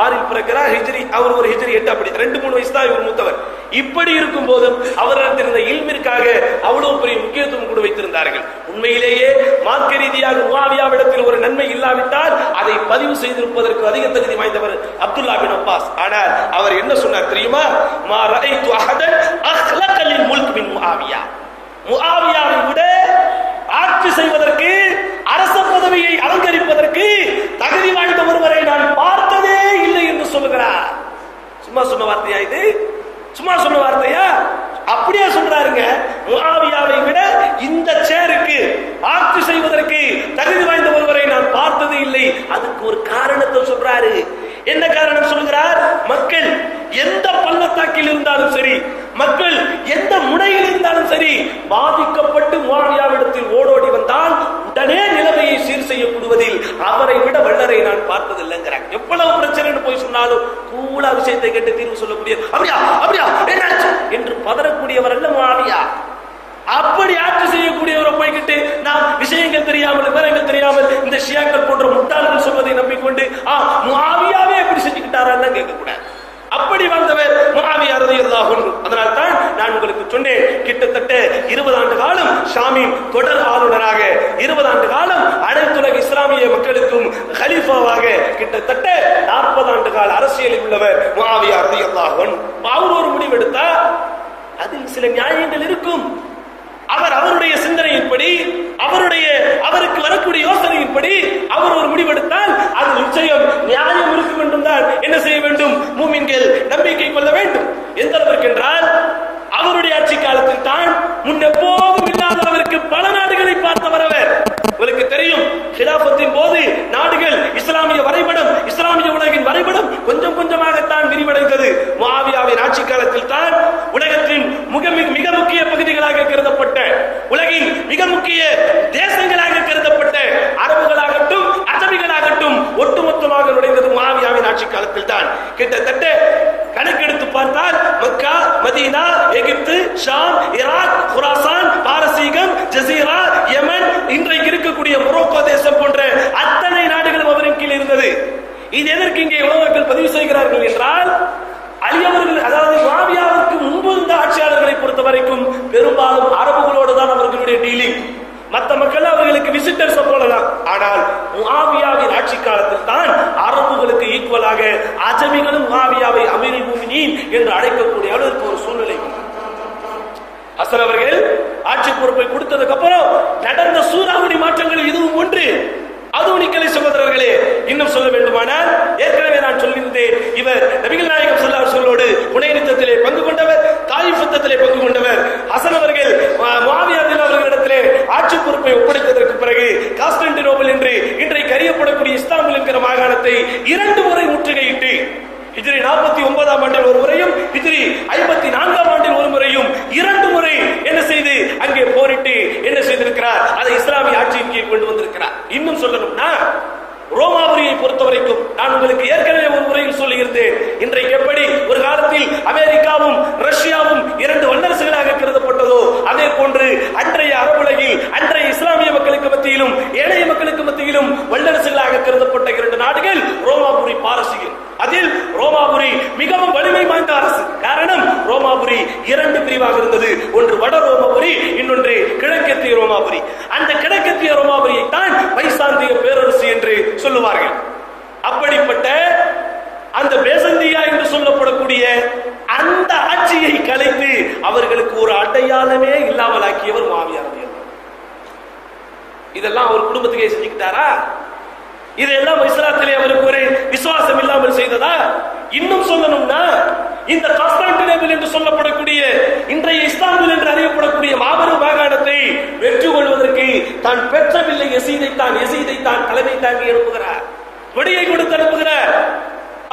6 பிறக்கிறார், ஹிஜ்ரி அவர் ஒரு ஹிஜ்ரி 8 அப்படி 2-3 வயசு தான் இவர் மூத்தவர். இப்படி இருக்கும் போதும் அவரிடத்தில் இருந்த இல்மிற்காக அவ்வளவு பெரிய முக்கியத்துவம் கொடு வைத்திருந்தார்கள். உண்மையிலேயே மார்க்க ரீதியாக முஆவியாவிடத்தில் ஒரு நன்மை இல்லாவிட்டால் அதை பதிவு செய்திருப்பதற்கு அதிக தகுதி வாய்ந்தவர் அப்துல்லா பின் அப்பாஸ். ஆனால் அவர் என்ன சொன்னார் தெரியுமா? மா ரஅய்து அஹதன் அக்லக லில் முல்க் மின் முஆவியா. முஆவியாவை விட ஆட்சி செய்வதற்கு, அரச பதவியை அலங்கரிப்பதற்கு தகுதி வாய்ந்த ஒருவரை நான் பார்த்ததே இல்லை என்று சொல்லுகிறார். சும்மா சொன்ன வார்த்தையா இது? சும்மா சொன்ன வார்த்தையா? அப்படியே சொல்றாருங்க. முஆவியாவை விட இந்த சேருக்கு ஆட்சி செய்வதற்கு தகுதி வாய்ந்த ஒருவரை நான் பார்த்தது இல்லை. அதுக்கு ஒரு காரணத்தை சொல்றாரு. என்ன காரணம் சொல்கிறார்? மக்கள் எந்த பள்ளத்தாக்கில் இருந்தாலும் சரி, மக்கள் எந்த முனையில் இருந்தாலும் சரி, பாதிக்கப்பட்டு முஆவியாவிடத்தில் ஓடோடி வந்தால் உடனே நிலைமையை சீர் செய்யப்படுவதில் அவரை விட வல்லரை நான் பார்த்ததில்லைங்கிறாங்க. எவ்வளவு பிரச்சனைன்னு போய் சொன்னாலும் கூலா விஷயத்தை கேட்டு தீர்வு சொல்லக்கூடிய அப்படியா அப்படியா என்னாச்சு என்று பதறக்கூடியவர் அல்ல முஆவியா. அப்படி ஆட்சி செய்யக்கூடியவரை போய்கிட்டு நாம் விஷயங்கள் தெரியாமல், விவரங்கள் தெரியாமல் இந்த ஷியாக்கள் போன்ற முட்டாள்கள் சொல்வதை நம்பிக்கொண்டு முஆவியாவே எப்படி செஞ்சுக்கிட்டாரான்னு கேட்க கூடாது. அப்படி வாழ்ந்தவர் முஆவியா ரலியல்லாஹு அன்ஹு. அதனால் தான் நான் உங்களுக்கு சொன்னேன், கிட்டத்தட்ட 20 ஆண்டு காலம் ஷாமின் தொடர் ஆளுநராக, 20 ஆண்டு காலம் அனைத்துலக இஸ்லாமிய மக்களுக்கும் கலீஃபாவாக, கிட்டத்தட்ட 40 ஆண்டு கால அரசியலில் உள்ளவர் முஆவியா ரலியல்லாஹு அன்ஹு. அவர் ஒரு முடிவெடுத்தா அதில் சில நியாயங்கள் இருக்கும். அவருடைய சிந்தனையின்படி, அவருக்கு வரக்கூடிய யோசனையின்படி அவர் ஒரு முடிவெடுத்தால் அது நிச்சயம் நியாயம் இருக்கும் என்றும் தான் என்ன செய்ய வேண்டும்? மூமின்கள் நம்பிக்கை கொள்ள வேண்டும். எந்த அளவிற்கு என்றால் அவருடைய ஆட்சி காலத்தில் தான் முன்னெப்போதும் இல்லாத அளவிற்கு பல நாடுகளை பார்த்தவர் அவர். உங்களுக்கு தெரியும், கிலாபத்தின் போது நாடுகள் இஸ்லாமிய வரைபடம், இஸ்லாமிய உலகின் வரைபடம் கொஞ்சம் கொஞ்சமாகத்தான் விரிவடைந்தது. முஆவியாவின் ஆட்சி காலத்தில் தான் உலகத்தின் மிக முக்கிய பகுதிகளாக கருதப்பட்ட, உலகின் மிக முக்கிய தேசங்களாக கருதப்பட்ட அரபுகளாகட்டும் அஜமிகளாகட்டும் ஒட்டுமொத்தமாக நுழைந்தது முஆவியாவின் ஆட்சி காலத்தில் தான். கிட்டத்தட்ட கணக்கெடுத்து பார்த்தால் மக்கா, மதீனா, எகிப்து, ஷாம், ஈராக், குராசான், பாரசீகம், ஜசீரா, யமன், இன்றைக்கு இருக்கக்கூடிய மொரோக்கோ தேசம் போன்ற அத்தனை நாடுகளும் அவரின் கீழ் இருந்தது. இது எதற்கு இங்கே உலமாக்கள் பதிவு செய்கிறார்கள் என்றால், அலி அவர்கள், அதாவது முஆவியாவுக்கு முன்பு இருந்த ஆட்சியாளர்களை பொறுத்த வரைக்கும் பெரும்பாலும் அரபுகளோடு தான் அவர்களுடைய டீலிங். மற்ற மக்கள் அவர்களுக்கு விசிட்டர்ஸ் போலதான். ஆனால் முஆவியாவின் ஆட்சி காலத்தில் தான் அரபுகளுக்கு ஈக்குவலாக அஜமிகளும் முஆவியாவை அமீருல் முஃமினீன் என்று அழைக்கக்கூடிய அளவுக்கு ஒரு சூழ்நிலை. ஹசன் அவர்கள் ஆட்சி பொறுப்பை கொடுத்ததுக்கு அப்புறம் நடந்த சூறாவளி மாற்றங்கள் இதுவும் ஒன்று. அதுவுனிக்கலை சகோதரர்களே, இன்னும் சொல்ல வேண்டுமானால் ஏற்கனவே நான் சொல்லியிருந்தேன், இவர் நபிகள் நாயகம் ஸல்லல்லாஹு அலைஹி வஸல்லம் ஹுனைன் யுத்தத்திலே பங்கு கொண்டவர், தாயிஃப் யுத்தத்திலே பங்கு கொண்டவர். ஹசன் அவர்கள் முஆவியா அவர்களிடத்திலே ஆட்சி பொறுப்பை ஒப்படைத்ததற்கு பிறகு கான்ஸ்டான்டினோபிள் என்று இன்றைக்கு அறியப்படக்கூடிய இஸ்தாம்புல் என்கிற மாகாணத்தை 2 முறை முற்றுகையிட்டு, ஹிஜ்ரி 49ஆம் ஆண்டில் ஒரு முறையும் ஹிஜ்ரி 54ஆம் ஆண்டில் ஒரு முறையும் 2 முறை என்ன செய்து அங்கே போரிட்டு என்ன செய்திருக்கிறார்? அதை இஸ்லாமிய ஆட்சியின் கீழ் கொண்டு வந்திருக்கிறார். இன்னும் சொல்லணும்னா ரோமாபுரியை பொறுத்தவரைக்கும் நான் உங்களுக்கு ஏற்கனவே ஒரு முறையில் சொல்லியிருந்தேன். இன்றைக்கு எப்படி ஒரு காலத்தில் அமெரிக்காவும் ரஷ்யாவும் இரண்டு வல்லரசுகளாக கருதப்பட்டதோ அதே போன்று அன்றைய அரபுலகில் அன்றைய இஸ்லாமிய மக்களுக்கு மத்தியிலும் ஏனைய மக்களுக்கு மத்தியிலும் வல்லரசுகளாக கருதப்பட்ட இரண்டு நாடுகள் ரோமாபுரி, பாரசீகம். அதில் ரோமாபுரி மிகவும் வலிமை வாய்ந்த அரசு. காரணம், ரோமாபுரி இரண்டு பிரிவாக இருந்தது. ஒன்று வட ரோமாபுரி, இன்னொன்று கிழக்கத்திய ரோமாபுரி. அந்த கிழக்கத்திய ரோமாபுரியை தான் பைசாந்திய பேரரசு என்று சொல்லுவார்கள். அப்படிப்பட்ட அந்த பேசந்தியா என்று சொல்லப்படக்கூடிய அந்த ஆட்சியை கலைத்து அவர்களுக்கு ஒரு அடையாளமே இல்லாமல் ஆக்கியவர் முஆவியா ரலியல்லாஹு. இதெல்லாம் அவர் குடும்பத்துக்கே செஞ்சுக்கிட்டாரா? இதெல்லாம் இஸ்லாத்திலே அவருக்கு ஒரு விசுவாசம் இல்லாமல் செய்ததா? இன்னும் சொல்லணும்னா, இந்த கான்ஸ்டான்டினோபிள் என்று சொல்லப்படக்கூடிய இன்றைய இஸ்தான்புல் என்று அறியப்படக்கூடிய மாபெரும் மாகாணத்தை வெற்றி கொள்வதற்கு தான் பெற்றவில்லை யசீதை தான் தலைமை தாங்கி அனுப்புகிறார், கொடியை கொடுத்து அனுப்புகிறார்.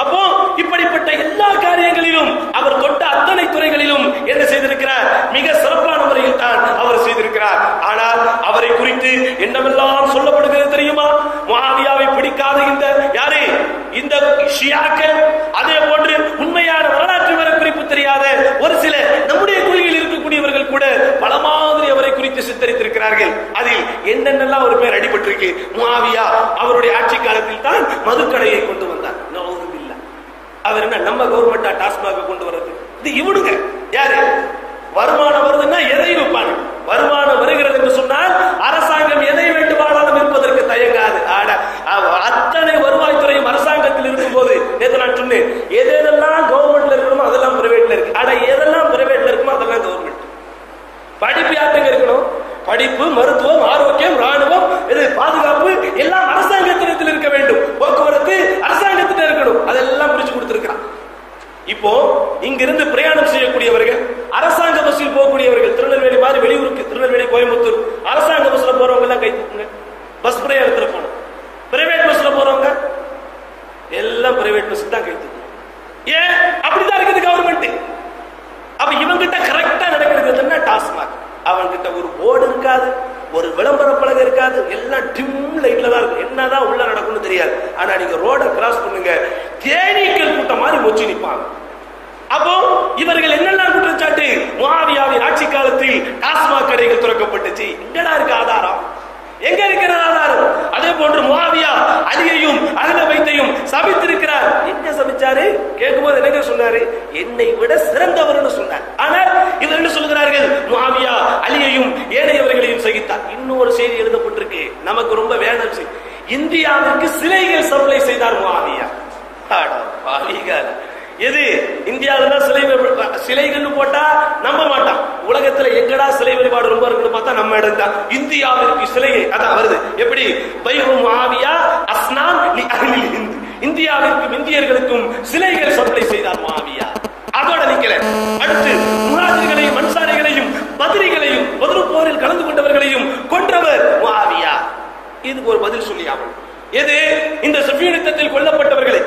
அப்போ இப்படிப்பட்ட எல்லா காரியங்களிலும் அவர் தொட்ட அத்தனை துறைகளிலும் என்ன செய்திருக்கிறார்? மிக சிறப்பான முறையில் தான் அவர் செய்திருக்கிறார். ஆனால் அவரை குறித்து என்னவெல்லாம் சொல்லப்படுகிறது தெரியுமா? முஆவியாவை பிடிக்காத இந்த யாரு, இந்த ஷியாக்கள், அதே போன்று உண்மையான வரலாற்று வரக்குறிப்பு தெரியாத ஒரு சில நம்முடைய கொள்கையில் இருக்கக்கூடியவர்கள் கூட பல மாதிரி அவரை குறித்து சித்தரித்திருக்கிறார்கள். அதில் என்னென்னலாம் ஒரு பேர் அடிபட்டிருக்கு. முஆவியா அவருடைய ஆட்சி காலத்தில் தான் மதுக்கடையை கொண்டு வந்தார். அவர் என்ன நம்ம கவர்மெண்டா டாஸ்மாக கொண்டு வர்றது? இது இவனுங்க யாரு? வருமானம் வருதுன்னா எதை விற்பாங்க? வருமானம் வருகிறது என்று சொன்னால் அரசாங்கம் எதை வேண்டுமானாலும் விற்பதற்கு தயங்காது. அத்தனை வருவாய்த்துறையும் அரசாங்கத்தில் இருக்கும் போது நான் சொன்னேன், எதெல்லாம் கவர்மெண்ட்ல இருக்கணுமோ அதெல்லாம் பிரைவேட்ல இருக்கு. எதெல்லாம் பிரைவேட்ல இருக்குமோ அதெல்லாம் கவர்மெண்ட். படிப்பு யாருங்க இருக்கணும்? படிப்பு, மருத்துவம், ஆரோக்கியம், ராணுவம், பாதுகாப்பு எல்லாம் அரசாங்கத்திடத்தில் இருக்க வேண்டும். போக்குவரத்து அரசாங்கத்திட்ட இருக்கணும். அதெல்லாம் பிரிச்சு கொடுத்திருக்கிறான். இப்போ இங்கிருந்து பிரயாணம் செய்யக்கூடியவர்கள், அரசாங்க பஸ்ஸில் போகக்கூடியவர்கள், திருநெல்வேலி மாதிரி வெளியூருக்கு, திருநெல்வேலி, கோயம்புத்தூர் அரசாங்க பஸ்ல போறவங்க எல்லாம் கை தூக்குங்க. பஸ் பிரயாணத்துல போகணும். பிரைவேட் பஸ்ல போறவங்க எல்லாம் பிரைவேட் பஸ் தான் கை தூக்கணும். ஏன் அப்படிதான் இருக்குது கவர்மெண்ட். அப்ப இவங்கிட்ட கரெக்டா நடக்கிறது டாஸ்மாக். அவன்கிட்ட ஒரு போர்டு இருக்காது, ஒரு விளம்பர பலகை இருக்காது, எல்லாம் டிம் லைட்ல தான் இருக்கும். என்னதான் உள்ள நடக்கும்னு தெரியாது. ஆனா நீங்க ரோட கிராஸ் பண்ணுங்க, தேனீக்கள் கூட்டம் மாதிரி மொச்சி நிற்பாங்க. அப்போ இவர்கள் என்னெல்லாம் குற்றச்சாட்டு? முஆவியாவின் ஆட்சி காலத்தில் டாஸ்மாக் கடைகள் திறக்கப்பட்டுச்சு. எங்கடா இருக்கு ஆதாரம்? எங்க இருக்கிற ஆதாரம்? அதே போன்று முஆவியா அலியையும் அஹ்ல பைத்தையும் சபித்திருக்கிறார். எங்க சபிச்சாரு? கேட்கும்போது என்ன சொன்னாரு? என்னை விட சிறந்தவர்னு சொன்னார். ஆனால் இவர் என்ன சொல்கிறார்கள்? முஆவியா அலியையும் ஏனையவர்களையும் சகித்தார். இன்னொரு செய்தி எழுதப்பட்டிருக்கு, நமக்கு ரொம்ப வேணும். இந்தியாவிற்கு சிலைகள் சப்ளை செய்தார் முஆவியா. எது இந்தியாவில சிலைகள் போட்டா நம்ப மாட்டான். உலகத்துல எங்கடா சிலை வழிபாடு ரொம்ப இருக்குன்னு பார்த்தா நம்ம இடம் தான். இந்தியாவிற்கு சிலையை அதான் வருது. எப்படி? பைஹு முஆவியா அஸ்னாம் லி அஹ்லில் ஹிந்த். இந்தியாவிற்கும் இந்தியர்களுக்கும் சிலைகள் சப்ளை செய்தார் முஆவியா. அதோட நிக்கல. அடுத்து முஹாஜிர்களையும் அன்சாரிகளையும் பத்ரிகளையும் பத்ர் போரில் கலந்து கொண்டவர்களையும் கொன்றவர் முஆவியா. இதுக்கு ஒரு பதில் சொல்லி ஆகணும். எது? இந்த ஸஃபின் யுத்தத்தில் கொல்லப்பட்டவர்களை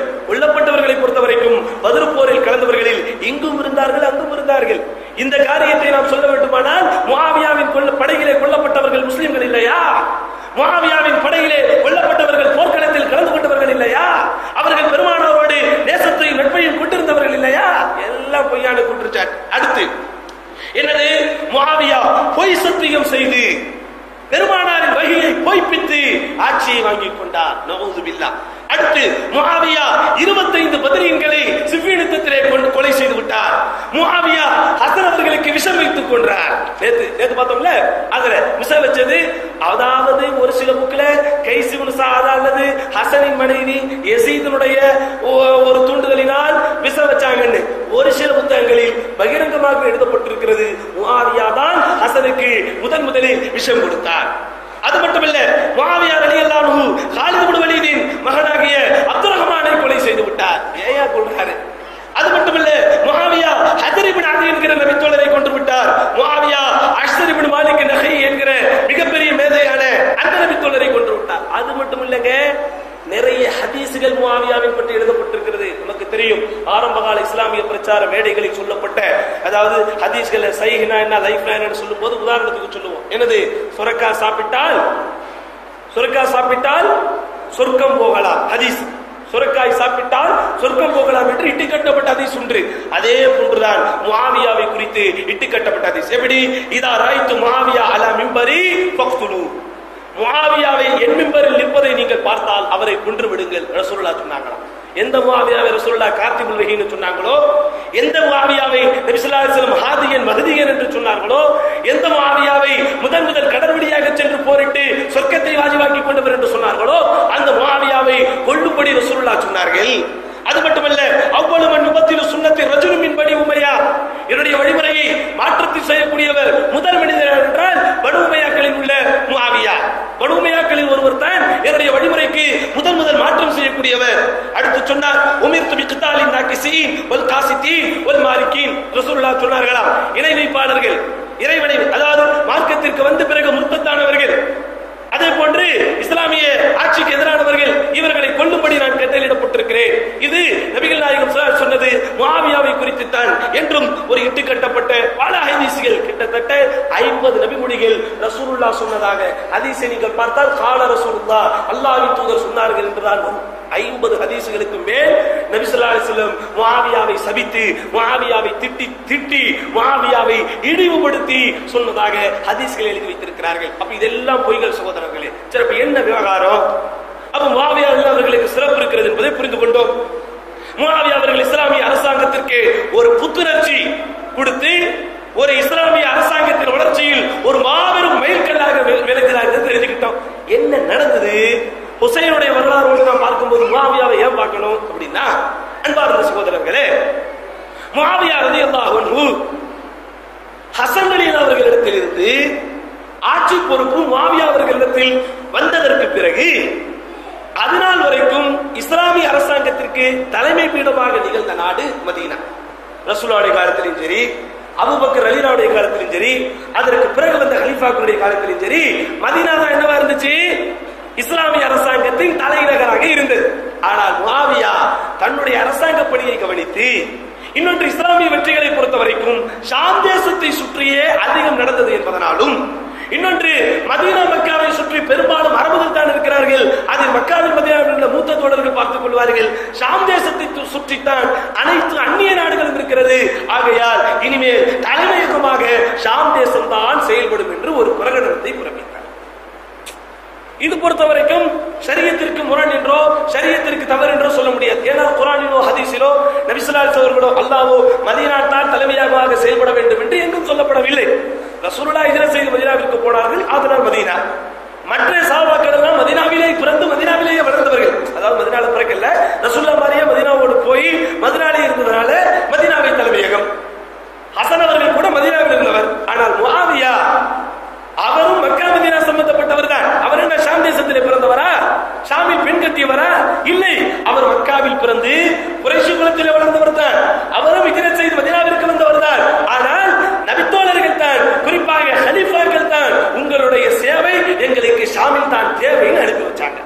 பொறுத்தவரைக்கும் பத்ர் போரில் கலந்தவர்களில் இங்கும் இருந்தார்கள், அங்கும் இருந்தார்கள். இந்த காரியத்தை நாம் சொல்ல வேண்டுமானால், முஆவியாவின் படையிலே கொல்லப்பட்டவர்கள் முஸ்லிம்கள் இல்லையா? முஆவியாவின் படையிலே கொல்லப்பட்டவர்கள் போர்க்களத்தில் கலந்து கொண்டவர்கள் இல்லையா? அவர்கள் பெருமானாரோடு நேசத்தையும் நட்பையும் கொண்டிருந்தவர்கள் இல்லையா? எல்லாம் பொய்யான குற்றச்சாட்டு. அடுத்து என்னது? முஆவியா பொய் சத்தியம் செய்து பெருமானாரின் வகையை பொய்ப்பித்து ஆட்சியை வாங்கிக் கொண்டார். நஊது பில்லாஹ். அடுத்து முஆவியா 25 பத்ரீன்களை ஸிஃபின் யுத்தத்திலே கொலை செய்து விட்டார். முஆவியா ஹஸன் அவர்களுக்கு விஷம் வைத்துக் கொன்றார். நேத்து பார்த்தோம்ல, அதுல விஷம் வச்சது, அதாவது ஒரு சில புக்ல கைஸ் இப்னு ஸஅத் அல்லது ஹஸனின் மனைவி யஸீதுனுடைய ஒரு தூண்டுதலினால் விஷம் வச்சாங்கன்னு ஒரு சில புத்தகங்களில் பகிரங்கமாக எழுதப்பட்டிருக்கிறது. முஆவியா தான் ஹஸனுக்கு முதலில் விஷம் கொடுத்தார். அது மட்டுமல்ல, முஆவியா ரலியல்லாஹு அன்ஹு காலித் இப்னு வலீதின் மகனாகிய அப்துர் ரஹ்மானை கொலை செய்து விட்டார். ஏயா கொல்றாரு? அது மட்டுமல்ல, முஆவியா ஹஜர் இப்னு அதி என்கிற நபித்தோழரை கொன்று விட்டார். முஆவியா அஷ்ஸர் இப்னு மாலிக் நஹி என்கிற மிகப்பெரிய மேதையான அந்த நபித்தோழரை கொன்று விட்டார். அது மட்டுமில்லங்க, நிறைய ஹதீஸ்கள் முஆவியாவின் பற்றி எழுதப்பட்டிருக்கிறது. நமக்கு தெரியும், ஆரம்பகால இஸ்லாமிய பிரச்சார மேடைகளில் சொல்லப்பட்ட, அதாவது ஹதீஸ்கள் சஹீஹ்னா என்ன லைஃப்னா என்ன சொல்லும் போது உதாரணத்துக்கு சொல்லுவோம். என்னது? சுரக்கா சாப்பிட்டால் சொர்க்கம் போகலாம். ஹதீஸ், சுரக்காய் சாப்பிட்டால் சொர்க்கம் போகலாம் என்று இட்டு கட்டப்பட்ட ஹதீஸ் உண்டு. அதே போன்றுதான் முஆவியாவை குறித்து இட்டு கட்டப்பட்ட ஹதீஸ். எப்படி? இதா ராய்து முஆவியா அலா மிம்பரி ஃபக்துலு, முஆவியாவை என் மிம்பரில் நிற்பதை நீங்கள் பார்த்தால் அவரை கொன்று விடுங்கள் ரசூலுல்லாஹ் சொன்னாங்களாம். எந்த முஆவியாவை ரசூலுல்லாஹ் காத்திபுல் வஹீன்னு சொன்னாங்களோ, எந்த முஆவியாவை நபி ஸல்லல்லாஹு அலைஹி வஸல்லம் ஹாதியன் மஹதியன் என்று சொன்னார்களோ, எந்த முஆவியாவை முதல் கடற்வழியாக சென்று போரிட்டு சொர்க்கத்தை வாஜிபாக்கி கொண்டவர் என்று சொன்னார்களோ, அந்த முஆவியாவை கொல்லும்படி ரசூலுல்லாஹ் சொன்னார்கள். அது மட்டுமல்ல, அவ்வளவு மன் யுபத்திலு சுன்னத்தி ரஜுலுன் மின் பனி உமையா, என்னுடைய வழிமுறையை மாற்றத்தில் செய்யக்கூடியவர் முதல் மனிதர் என்றால் பனு உமையாக்களில் உள்ள முஆவியா. பனு உமையாக்களில் ஒருவர் தான் என்னுடைய வழிமுறைக்கு முதல் மாற்றம் செய்யக்கூடியவர். அடுத்து சொன்னார், உமிர்து பிக்தாலின் நாகிஸீன் வல் காசிதீன் வல் மாலிகீன். ரசூலுல்லாஹ் சொன்னார்களாம், இணை வைப்பாளர்கள், இறைவனை அதாவது மார்க்கத்திற்கு வந்த பிறகு முர்த்தத்தானவர்கள், அதே போன்று இஸ்லாமிய ஆட்சிக்கு எதிரானவர்கள், இவர்களை கொல்லும்படி நான் கட்டளையிடப்பட்டிருக்கிறேன். இது நபிகள் நாயகம் சொன்னது முஆவியாவை குறித்து தான் என்றும் ஒரு இட்டு கட்டப்பட்ட பல ஹதீஸ்கள், கிட்டத்தட்ட 50 நபிமொழிகள் ரசூலுல்லாஹ் சொன்னதாக ஹதீஸை நீங்கள் பார்த்தால் கால ரசூலுல்லாஹ், அல்லாஹ்வின் தூதர் சொன்னார்கள் என்றுதான் 50 ஹதீஸ்களுக்கு மேல் நபி ஸல்லல்லாஹு அலைஹி வஸல்லம் முஆவியாவை சபித்து, முஆவியாவை திட்டி முஆவியாவை இழிவுபடுத்தி சொன்னதாக ஹதீஸ்கள் எழுதி வைத்திருக்கிறார்கள். அப்ப இதெல்லாம் பொய்கள் சகோதரர்களே. சிறப்பு என்ன விவகாரம்? அப்ப முஆவியா அவர்களுக்கு சிறப்பு இருக்கிறது என்பதை புரிந்து கொண்டோம். முஆவியா அவர்கள் இஸ்லாமிய அரசாங்கத்திற்கு ஒரு புத்துணர்ச்சி கொடுத்து, ஒரு இஸ்லாமிய அரசாங்கத்தின் வளர்ச்சியில் ஒரு மாபெரும் மைல்கல்லாக விளங்குகிறார்கள் தெரிஞ்சுக்கிட்டோம். என்ன நடந்தது? ஹுசைனுடைய வரலாறு நாம் பார்க்கும்போது முஆவியாவை ஏன் பார்க்கணும் அப்படின்னா, அன்பார்ந்த சகோதரர்களே, முஆவியா ரலியல்லாஹு அன்ஹு ஹசன் அலி அவர்களிடத்தில் இருந்து ஆட்சி பொறுப்பு முஆவியா அவர்களிடத்தில் வந்ததற்கு பிறகு அதனால் வரைக்கும் இஸ்லாமிய அரசாங்கத்திற்கு தலைமை பீடமாக நிகழ்ந்த நாடு மதீனா. ரசூலுல்லாஹ்வுடைய காலத்திலும் சரி, அபூபக்கர் ரலியல்லாஹு காலத்திலும் சரி, அதற்கு பிறகு வந்த கலீஃபாக்களுடைய காலத்திலும் சரி, மதீனா தான் என்னவா இருந்துச்சு? இஸ்லாமிய அரசாங்கத்தின் தலைநகராக இருந்தது. ஆனால் முஆவியா தன்னுடைய அரசாங்க பணியை கவனித்து, இன்னொன்று இஸ்லாமிய வெற்றிகளை பொறுத்த வரைக்கும் ஷாம் தேசத்தை சுற்றியே அதிகம் நடந்தது என்பதனாலும், இன்னொன்று மதீனா மக்காவை சுற்றி பெரும்பாலும் அரபுகள் தான் இருக்கிறார்கள், அதில் மக்காவில் மதீனாவில் உள்ள மூத்த தோழர்கள் பார்த்துக் கொள்வார்கள், ஷாம் தேசத்தை சுற்றித்தான் அனைத்து அந்நிய நாடுகளும் இருக்கிறது, ஆகையால் இனிமேல் தலைமையகமாக ஷாம் தேசம் தான் செயல்படும் என்று ஒரு பிரகடனத்தை பிறப்பித்தார். இது பொறுத்த வரைக்கும் ஷரியத்திற்கு முரண் என்றோ ஷரியத்திற்கு தவறு என்றோ சொல்ல முடியாது. ஏன்னா குர்ஆனிலோ ஹதீஸிலோ நபி ஸல்லல்லாஹு அலைஹி வஸல்லம் அல்லாஹ்வோ மதீனா தான் தலைமையாக செயல்பட வேண்டும் என்று எங்கும் சொல்லப்படவில்லை. ரசூலுல்லாஹ் ஹிஜ்ரத் செய்து மதீனாவிற்கு போனார்கள், அதனால் மதீனா. மற்ற சஹாபாக்கள் எல்லாம் மதீனாவிலே பிறந்து மதீனாவிலேயே வளர்ந்தவர்கள், அதாவது மதீனால பிறக்கல, ரசூலுல்லாஹ் மாதிரியே மதீனாவோடு போய் மதீனாலே இருந்ததனால மதீனாவை தலைமையகம். ஹசன் அவர்கள் கூட மதீனாவில் இருந்தவர். ஆனால் முஆவியா அவரும் மக்கா மதீனா சம்பந்தப்பட்டவர் தான். அவர் என்ன ஷாம் தேசத்திலே பிறந்தவரா? ஷாமில் பெண் கட்டியவரா? இல்லை, அவர் மக்காவில் பிறந்து குறைஷி குலத்திலே வளர்ந்தவர் தான். அவரும் ஹிஜ்ரத் செய்து மதீனாவிற்கு வந்தவர் தான். ஆனால் நபித்தோழர்கள் தான், குறிப்பாக ஹலீஃபாக்கள் தான், உங்களுடைய சேவை எங்களுக்கு ஷாமில் தான் தேவைன்னு அனுப்பி வச்சாங்க.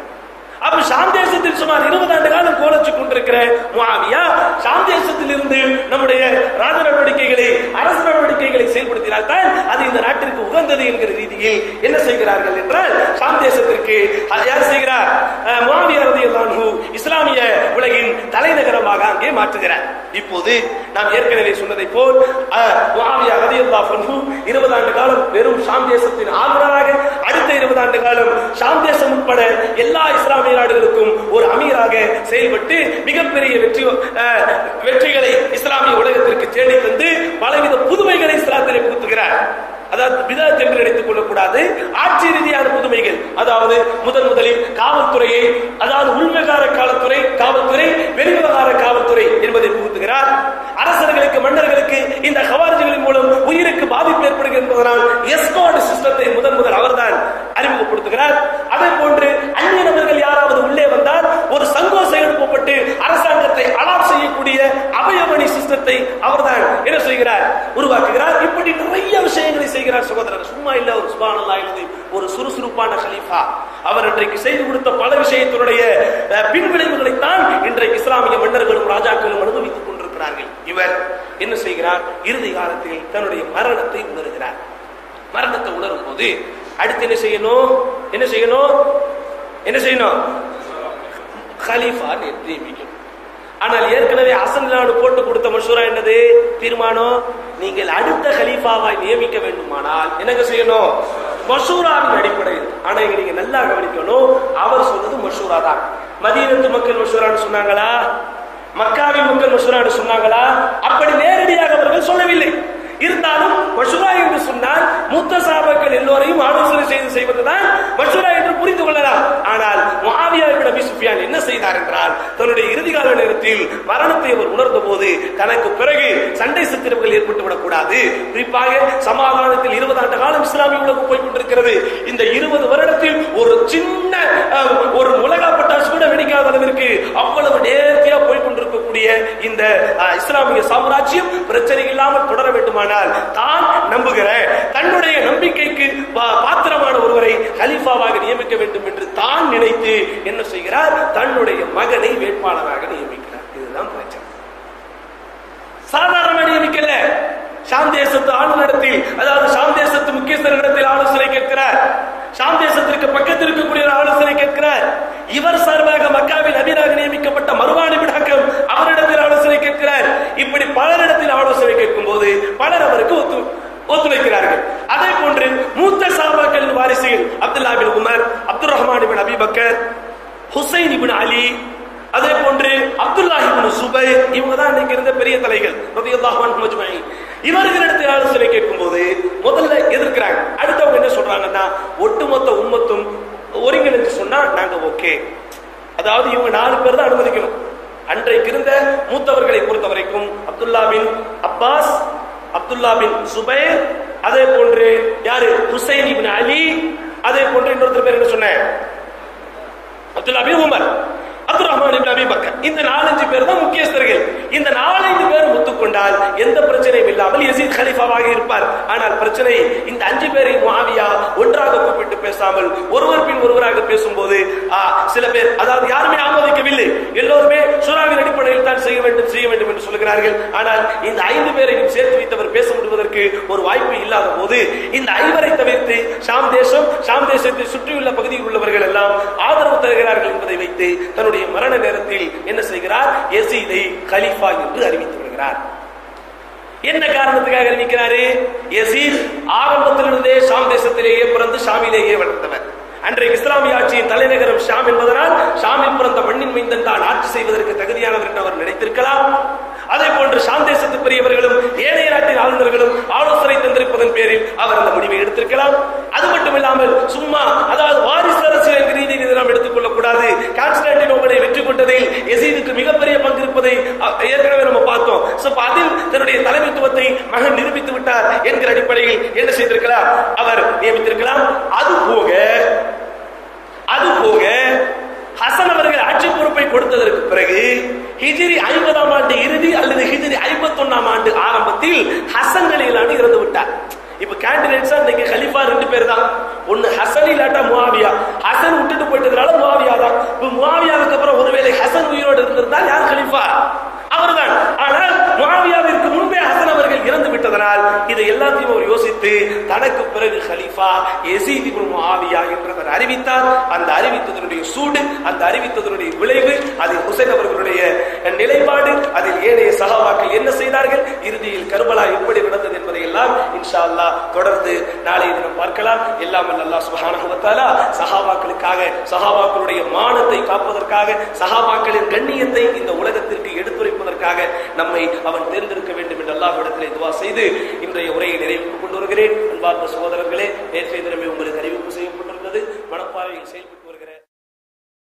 அப்ப ஷாம் தேசத்தில் சுமார் 20 ஆண்டு காலம் கோலச்சு கொண்டிருக்கிற முஆவியா ஷாம் தேசத்தில் இருந்து நம்முடைய ராஜ நடவடிக்கைகளை, அரசு நடவடிக்கைகளை செயல்படுத்தினால்தான் அது இந்த நாட்டிற்கு உகந்தது என்கிற ரீதியில் என்ன செய்கிறார்கள் என்றால், ஷாம் தேசத்திற்கு யார் செய்கிறார்? முஆவியா ரலியல்லாஹு அன்ஹு இஸ்லாமிய உலகின் தலைநகரமாக அங்கே மாற்றுகிறார். இப்போது நாம் ஏற்கனவே சொன்னதை போல் முஆவியா ரலியல்லாஹு அன்ஹு 20 ஆண்டு காலம் வெறும் ஷாம் தேசத்தின் ஆளுநராக, அடுத்த 20 ஆண்டு காலம் ஷாம் தேசம் உட்பட எல்லா இஸ்லாமிய நாடுகளுக்கும் ஒரு அமீராக செயல்பட்டு மிகப்பெரிய வெற்றிகளை இஸ்லாமிய உலகத்திற்கு தேடி தந்து பலவித புதுமைகளை இஸ்லாத்திலே புகுத்துகிறார். அதாவது பிதஅத் என்று நினைத்துக் கொள்ளக்கூடாது, ஆட்சி ரீதியான புதுமைகள். அதாவது முதலில் காவல்துறையை, அதாவது உள்விவகார காவல்துறை, வெளிவிவகார காவல்துறை என்பதை புகுத்துகிறார். அரசர்களுக்கு, மன்னர்களுக்கு இந்த ஹவாரிஜிகளின் மூலம் உயிருக்கு பாதிப்பு ஏற்படுகிறது என்பதனால் எஸ்கார்ட் சிஸ்டத்தை முதல் அவர்தான் அறிமுகப்படுத்துகிறார். அதே போன்று அந்நிய நபர்கள் யாராவது உள்ளே வந்தால் ஒரு சங்கோசை எழுப்பப்பட்டு அரசாங்கத்தை அலாட் செய்யக்கூடிய அபயமணி சிஸ்டத்தை அவர்தான் என்ன செய்கிறார்? உருவாக்குகிறார். இப்படி நிறைய விஷயங்களை செய்கிறார் சகோதரர். சும்மா இல்ல, ஒரு சுப்ஹானல்லாஹ் எழுதி ஒரு சுறுசுறுப்பான கலீஃபா. அவர் இன்றைக்கு செய்து கொடுத்த பல விஷயத்தினுடைய பின்விளைவுகளை தான் இன்றைக்கு இஸ்லாமிய மன்னர்களும் ராஜாக்களும் அனுபவித்துக் கொண்டிருக்கிறார்கள். இவர் என்ன செய்கிறார்? இறுதி காலத்தில் தன்னுடைய மரணத்தை உணர்கிறார். மரணத்தை உணரும் போது அடுத்து என்ன செய்யணும்? கலீஃபா நியமிக்கணும். ஆனால் ஏற்கனவே ஹசன் நாடு போட்டு கொடுத்த மஷூரா என்னது தீர்மானம், நீங்கள் அடுத்த கலீஃபாவாய் நியமிக்க வேண்டுமானால் என்னங்க செய்யணும், மஷூராவின் அடிப்படையில். ஆனா இங்க நீங்க நல்லா கவனிக்கணும், அவர் சொன்னது மஷூரா தான். மதீனத்து மக்கள் மஷூரான்னு சொன்னாங்களா, மக்காவின் மக்கள் மஷூரான்னு சொன்னாங்களா? அப்படி நேரடியாக அவர்கள் சொல்லவில்லை. இருந்தாலும் மஷூரா என்று சொன்னால் மூத்த சஹாபாக்கள் எல்லோரையும் ஆலோசனை செய்வதுதான் மஷூரா என்று புரிந்து கொள்ளலாம். ஆனால் முஆவியா இப்னு அபீ சுஃபியான் என்ன செய்தார் என்றால், தன்னுடைய இறுதிகால நேரத்தில் மரணத்தை அவர் உணர்ந்த போது தனக்கு பிறகு சண்டை சச்சரவுகள் ஏற்பட்டு விடக்கூடாது, குறிப்பாக சமாதானத்தில் 20 ஆண்டு காலம் இஸ்லாமிய உலகம் போய் கொண்டிருக்கிறது, இந்த 20 வருடத்தில் ஒரு சின்ன ஒரு உலகா பட்டாசு கூட வெடிக்காத அளவிற்கு அவ்வளவு நேர்த்தியா போய் கொண்டிருக்கக்கூடிய இந்த இஸ்லாமிய சாம்ராஜ்யம் பிரச்சனை இல்லாமல் தொடர வேண்டுமானால் தான் நம்புகிற தன்னுடைய நம்பிக்கைக்கு பாத்திரமான ஒருவரை கலீஃபாவாக நியமிக்க வேண்டும் என்று தான் நினைத்து என்ன செய்கிறார், தன்னுடைய மகனை வேட்பாளராக நியமிக்கிறார். இதுதான் பிரச்சனை. சாதாரண நியமிக்கல, ஷாம் தேசத்து ஆளுநரிடத்தில், அதாவது ஷாம் தேசத்து முக்கியஸ்தரிடத்தில் ஆலோசனை கேட்கிறார். ஷாம் தேசத்திற்கு பக்கத்தில் இருக்கக்கூடிய ஆலோசனை கேட்கிறார். இவர் சார்பாக மக்காவில் அமீராக நியமிக்கப்பட்ட மர்வான் இப்னு ஹக்கம் அவரிடத்தில் ஆலோசனை கேட்கிறார். இப்படி பலரிடத்தில் ஆலோசனை கேட்கும் போது பலர் அவருக்கு ஒத்துழைக்கிறார்கள். அதே போன்று மூத்த சஹாபாக்களின் வாரிசுகள் அப்துல்லா பின் உமர், அப்துல் ரஹ்மான் இப்னு அபீ பக்கர், ஹுசைன் இப்னு அலி, அதே போன்று அப்துல்லாஹ் இப்னு சுபைர், இவங்க தான் இன்னைக்கு இருந்த பெரிய தலைகள் ரலியல்லாஹு அன்ஹும் அஜ்மஈன். இவர்களிடத்தில் ஆலோசனை கேட்கும் போது முதல்ல எதிர்க்கிறாங்க. அடுத்தவங்க என்ன சொல்றாங்கன்னா, ஒட்டுமொத்த உம்மத்தும் ஒருங்கிணைந்து சொன்னா நாங்க ஓகே, அதாவது இவங்க 4 பேர் தான் அனுமதிக்கணும். அன்றைக்கு இருந்த மூத்தவர்களை பொறுத்த வரைக்கும் அப்துல்லா பின் அப்பாஸ், அப்துல்லா பின் சுபைர், அதே போன்று யாரு ஹுசைன் இப்னு அலி, அதே போன்று இன்னொருத்தர் பேர் என்ன சொன்னேன், அப்துல்லா பின் உமர், அப்துல் ரஹ்மான் இப்னு அபீ பக்கர். இந்த 4-5 பேர் தான் முக்கியஸ்தர்கள். இந்த 4-5 பேர் ஒத்துக்கொண்டால் எந்த பிரச்சனையும் இல்லாமல் யசீத் கலீஃபாவாக இருப்பார். ஆனால் பிரச்சனை, இந்த 5 பேரை முஆவியா ஒன்றாக கூப்பிட்டு பேசாமல் ஒருவர் பின் ஒருவராக பேசும்போது சில பேர், அதாவது யாருமே ஆமோதிக்கவில்லை, எல்லோருமே ஷூராவின் அடிப்படையில் தான் செய்ய வேண்டும் என்று சொல்கிறார்கள். ஆனால் இந்த 5 பேரையும் சேர்த்து வைத்தவர் பேச முடிவதற்கு ஒரு வாய்ப்பு இல்லாத போது இந்த 5 தவிர்த்து ஷாம் தேசத்தை சுற்றியுள்ள பகுதியில் உள்ளவர்கள் எல்லாம் ஆதரவு தருகிறார்கள் என்பதை வைத்து தன்னுடைய மரண நேரத்தில் என்ன செய்கிறார், யசீதை கலீஃபா என்று அறிவித்து விடுகிறார். என்ன காரணத்துக்காக அறிவிக்கிறாரு, யசீத் ஆரம்பத்திலிருந்தே ஷாம் தேசத்திலேயே பிறந்து ஷாமிலேயே வளர்ந்தவர். அன்றைய இஸ்லாமிய ஆட்சியின் தலைநகரம் ஷாம் என்பதனால் ஷாமில் பிறந்த மண்ணின் மைந்தன் தான் ஆட்சி செய்வதற்கு தகுதியானவர் என்று அவர் நினைத்திருக்கலாம். அதே போன்று ஷாம் தேசத்து பெரியவர்களும் ஏனைய நாட்டின் ஆளுநர்களும் ஆலோசனை தந்திருப்பதன் பேரில் அவர் அந்த முடிவை எடுத்திருக்கலாம். அது மட்டுமில்லாமல் சும்மா, அதாவது வாரிசு அரசியல் என்ற ரீதியில் நாம் எடுத்துக் கொள்ளக்கூடாது. கான்ஸ்டான்டினோபிளை வெற்றி கொண்டதில் யசீதுக்கு மிகப்பெரிய பங்கு இருப்பதை ஏற்கனவே நம்ம பார்த்தோம். அதில் தன்னுடைய தலைமைத்துவத்தை மகன் நிரூபித்து விட்டார் என்கிற அடிப்படையில் என்ன செய்திருக்கலாம், அவர் நியமித்திருக்கலாம். அது போக ஹசன் அவர்கள் ஆட்சி பொறுப்பை கொடுத்ததற்கு பிறகு ஹிஜ்ரி 50ஆம் ஆண்டு இறுதி அல்லது ஹிஜ்ரி 51ஆம் ஆண்டு ஆரம்பத்தில் ஹசன் அலிலானு இறந்து விட்டார். இப்ப கேண்டிடேட்ஸா இன்னைக்கு கலீஃபா 2 பேர் தான், ஒன்னு ஹசன் இல்லாட்டா முஆவியா. ஹசன் விட்டுட்டு போயிட்டதுனால முஆவியா தான். இப்ப முஆவியாவுக்கு அப்புறம் ஒருவேளை ஹசன் உயிரோடு இருந்திருந்தால் யார் கலீஃபா, அவர்தான். ஆனால் முஆவியாவிற்கு முன்பே ஹசன் அவர்கள் இறந்து விட்டதனால் இதை எல்லாத்தையும் அவர் யோசித்து தனக்கு பிறகு கலீஃபா யஸீத் இப்னு முஆவியா என்று அறிவித்தார். அந்த அறிவித்ததனுடைய சூடு, அந்த அறிவித்ததனுடைய விளைவு, அதில் ஹுசைன் அவர்களுடைய நிலைப்பாடு, அதில் ஏனைய சஹாபாக்கள் என்ன செய்தார்கள், இறுதியில் கர்பலா எப்படி நடந்தது என்பதை எல்லாம் இன்ஷா அல்லாஹ் தொடர்ந்து நாளைய தினம் பார்க்கலாம். எல்லாம் அல்லாஹ் சுப்ஹானஹு வ தஆலா சஹாபாக்களுக்காக, சஹாபாக்களுடைய மானத்தை காப்பதற்காக, சஹாபாக்களின் கண்ணியத்தை இந்த உலகத்திற்கு எடுத்துரைப்பதற்காக நம்மை அவன் தேர்ந்தெடுக்க வேண்டும் என்று அல்லாஹ்விடத்திலே துஆ செய்து இன்றைய உரையை நிறைவுக்கு கொண்டு வருகிறேன். அன்பார்ந்த சகோதரர்களே, நேற்றைய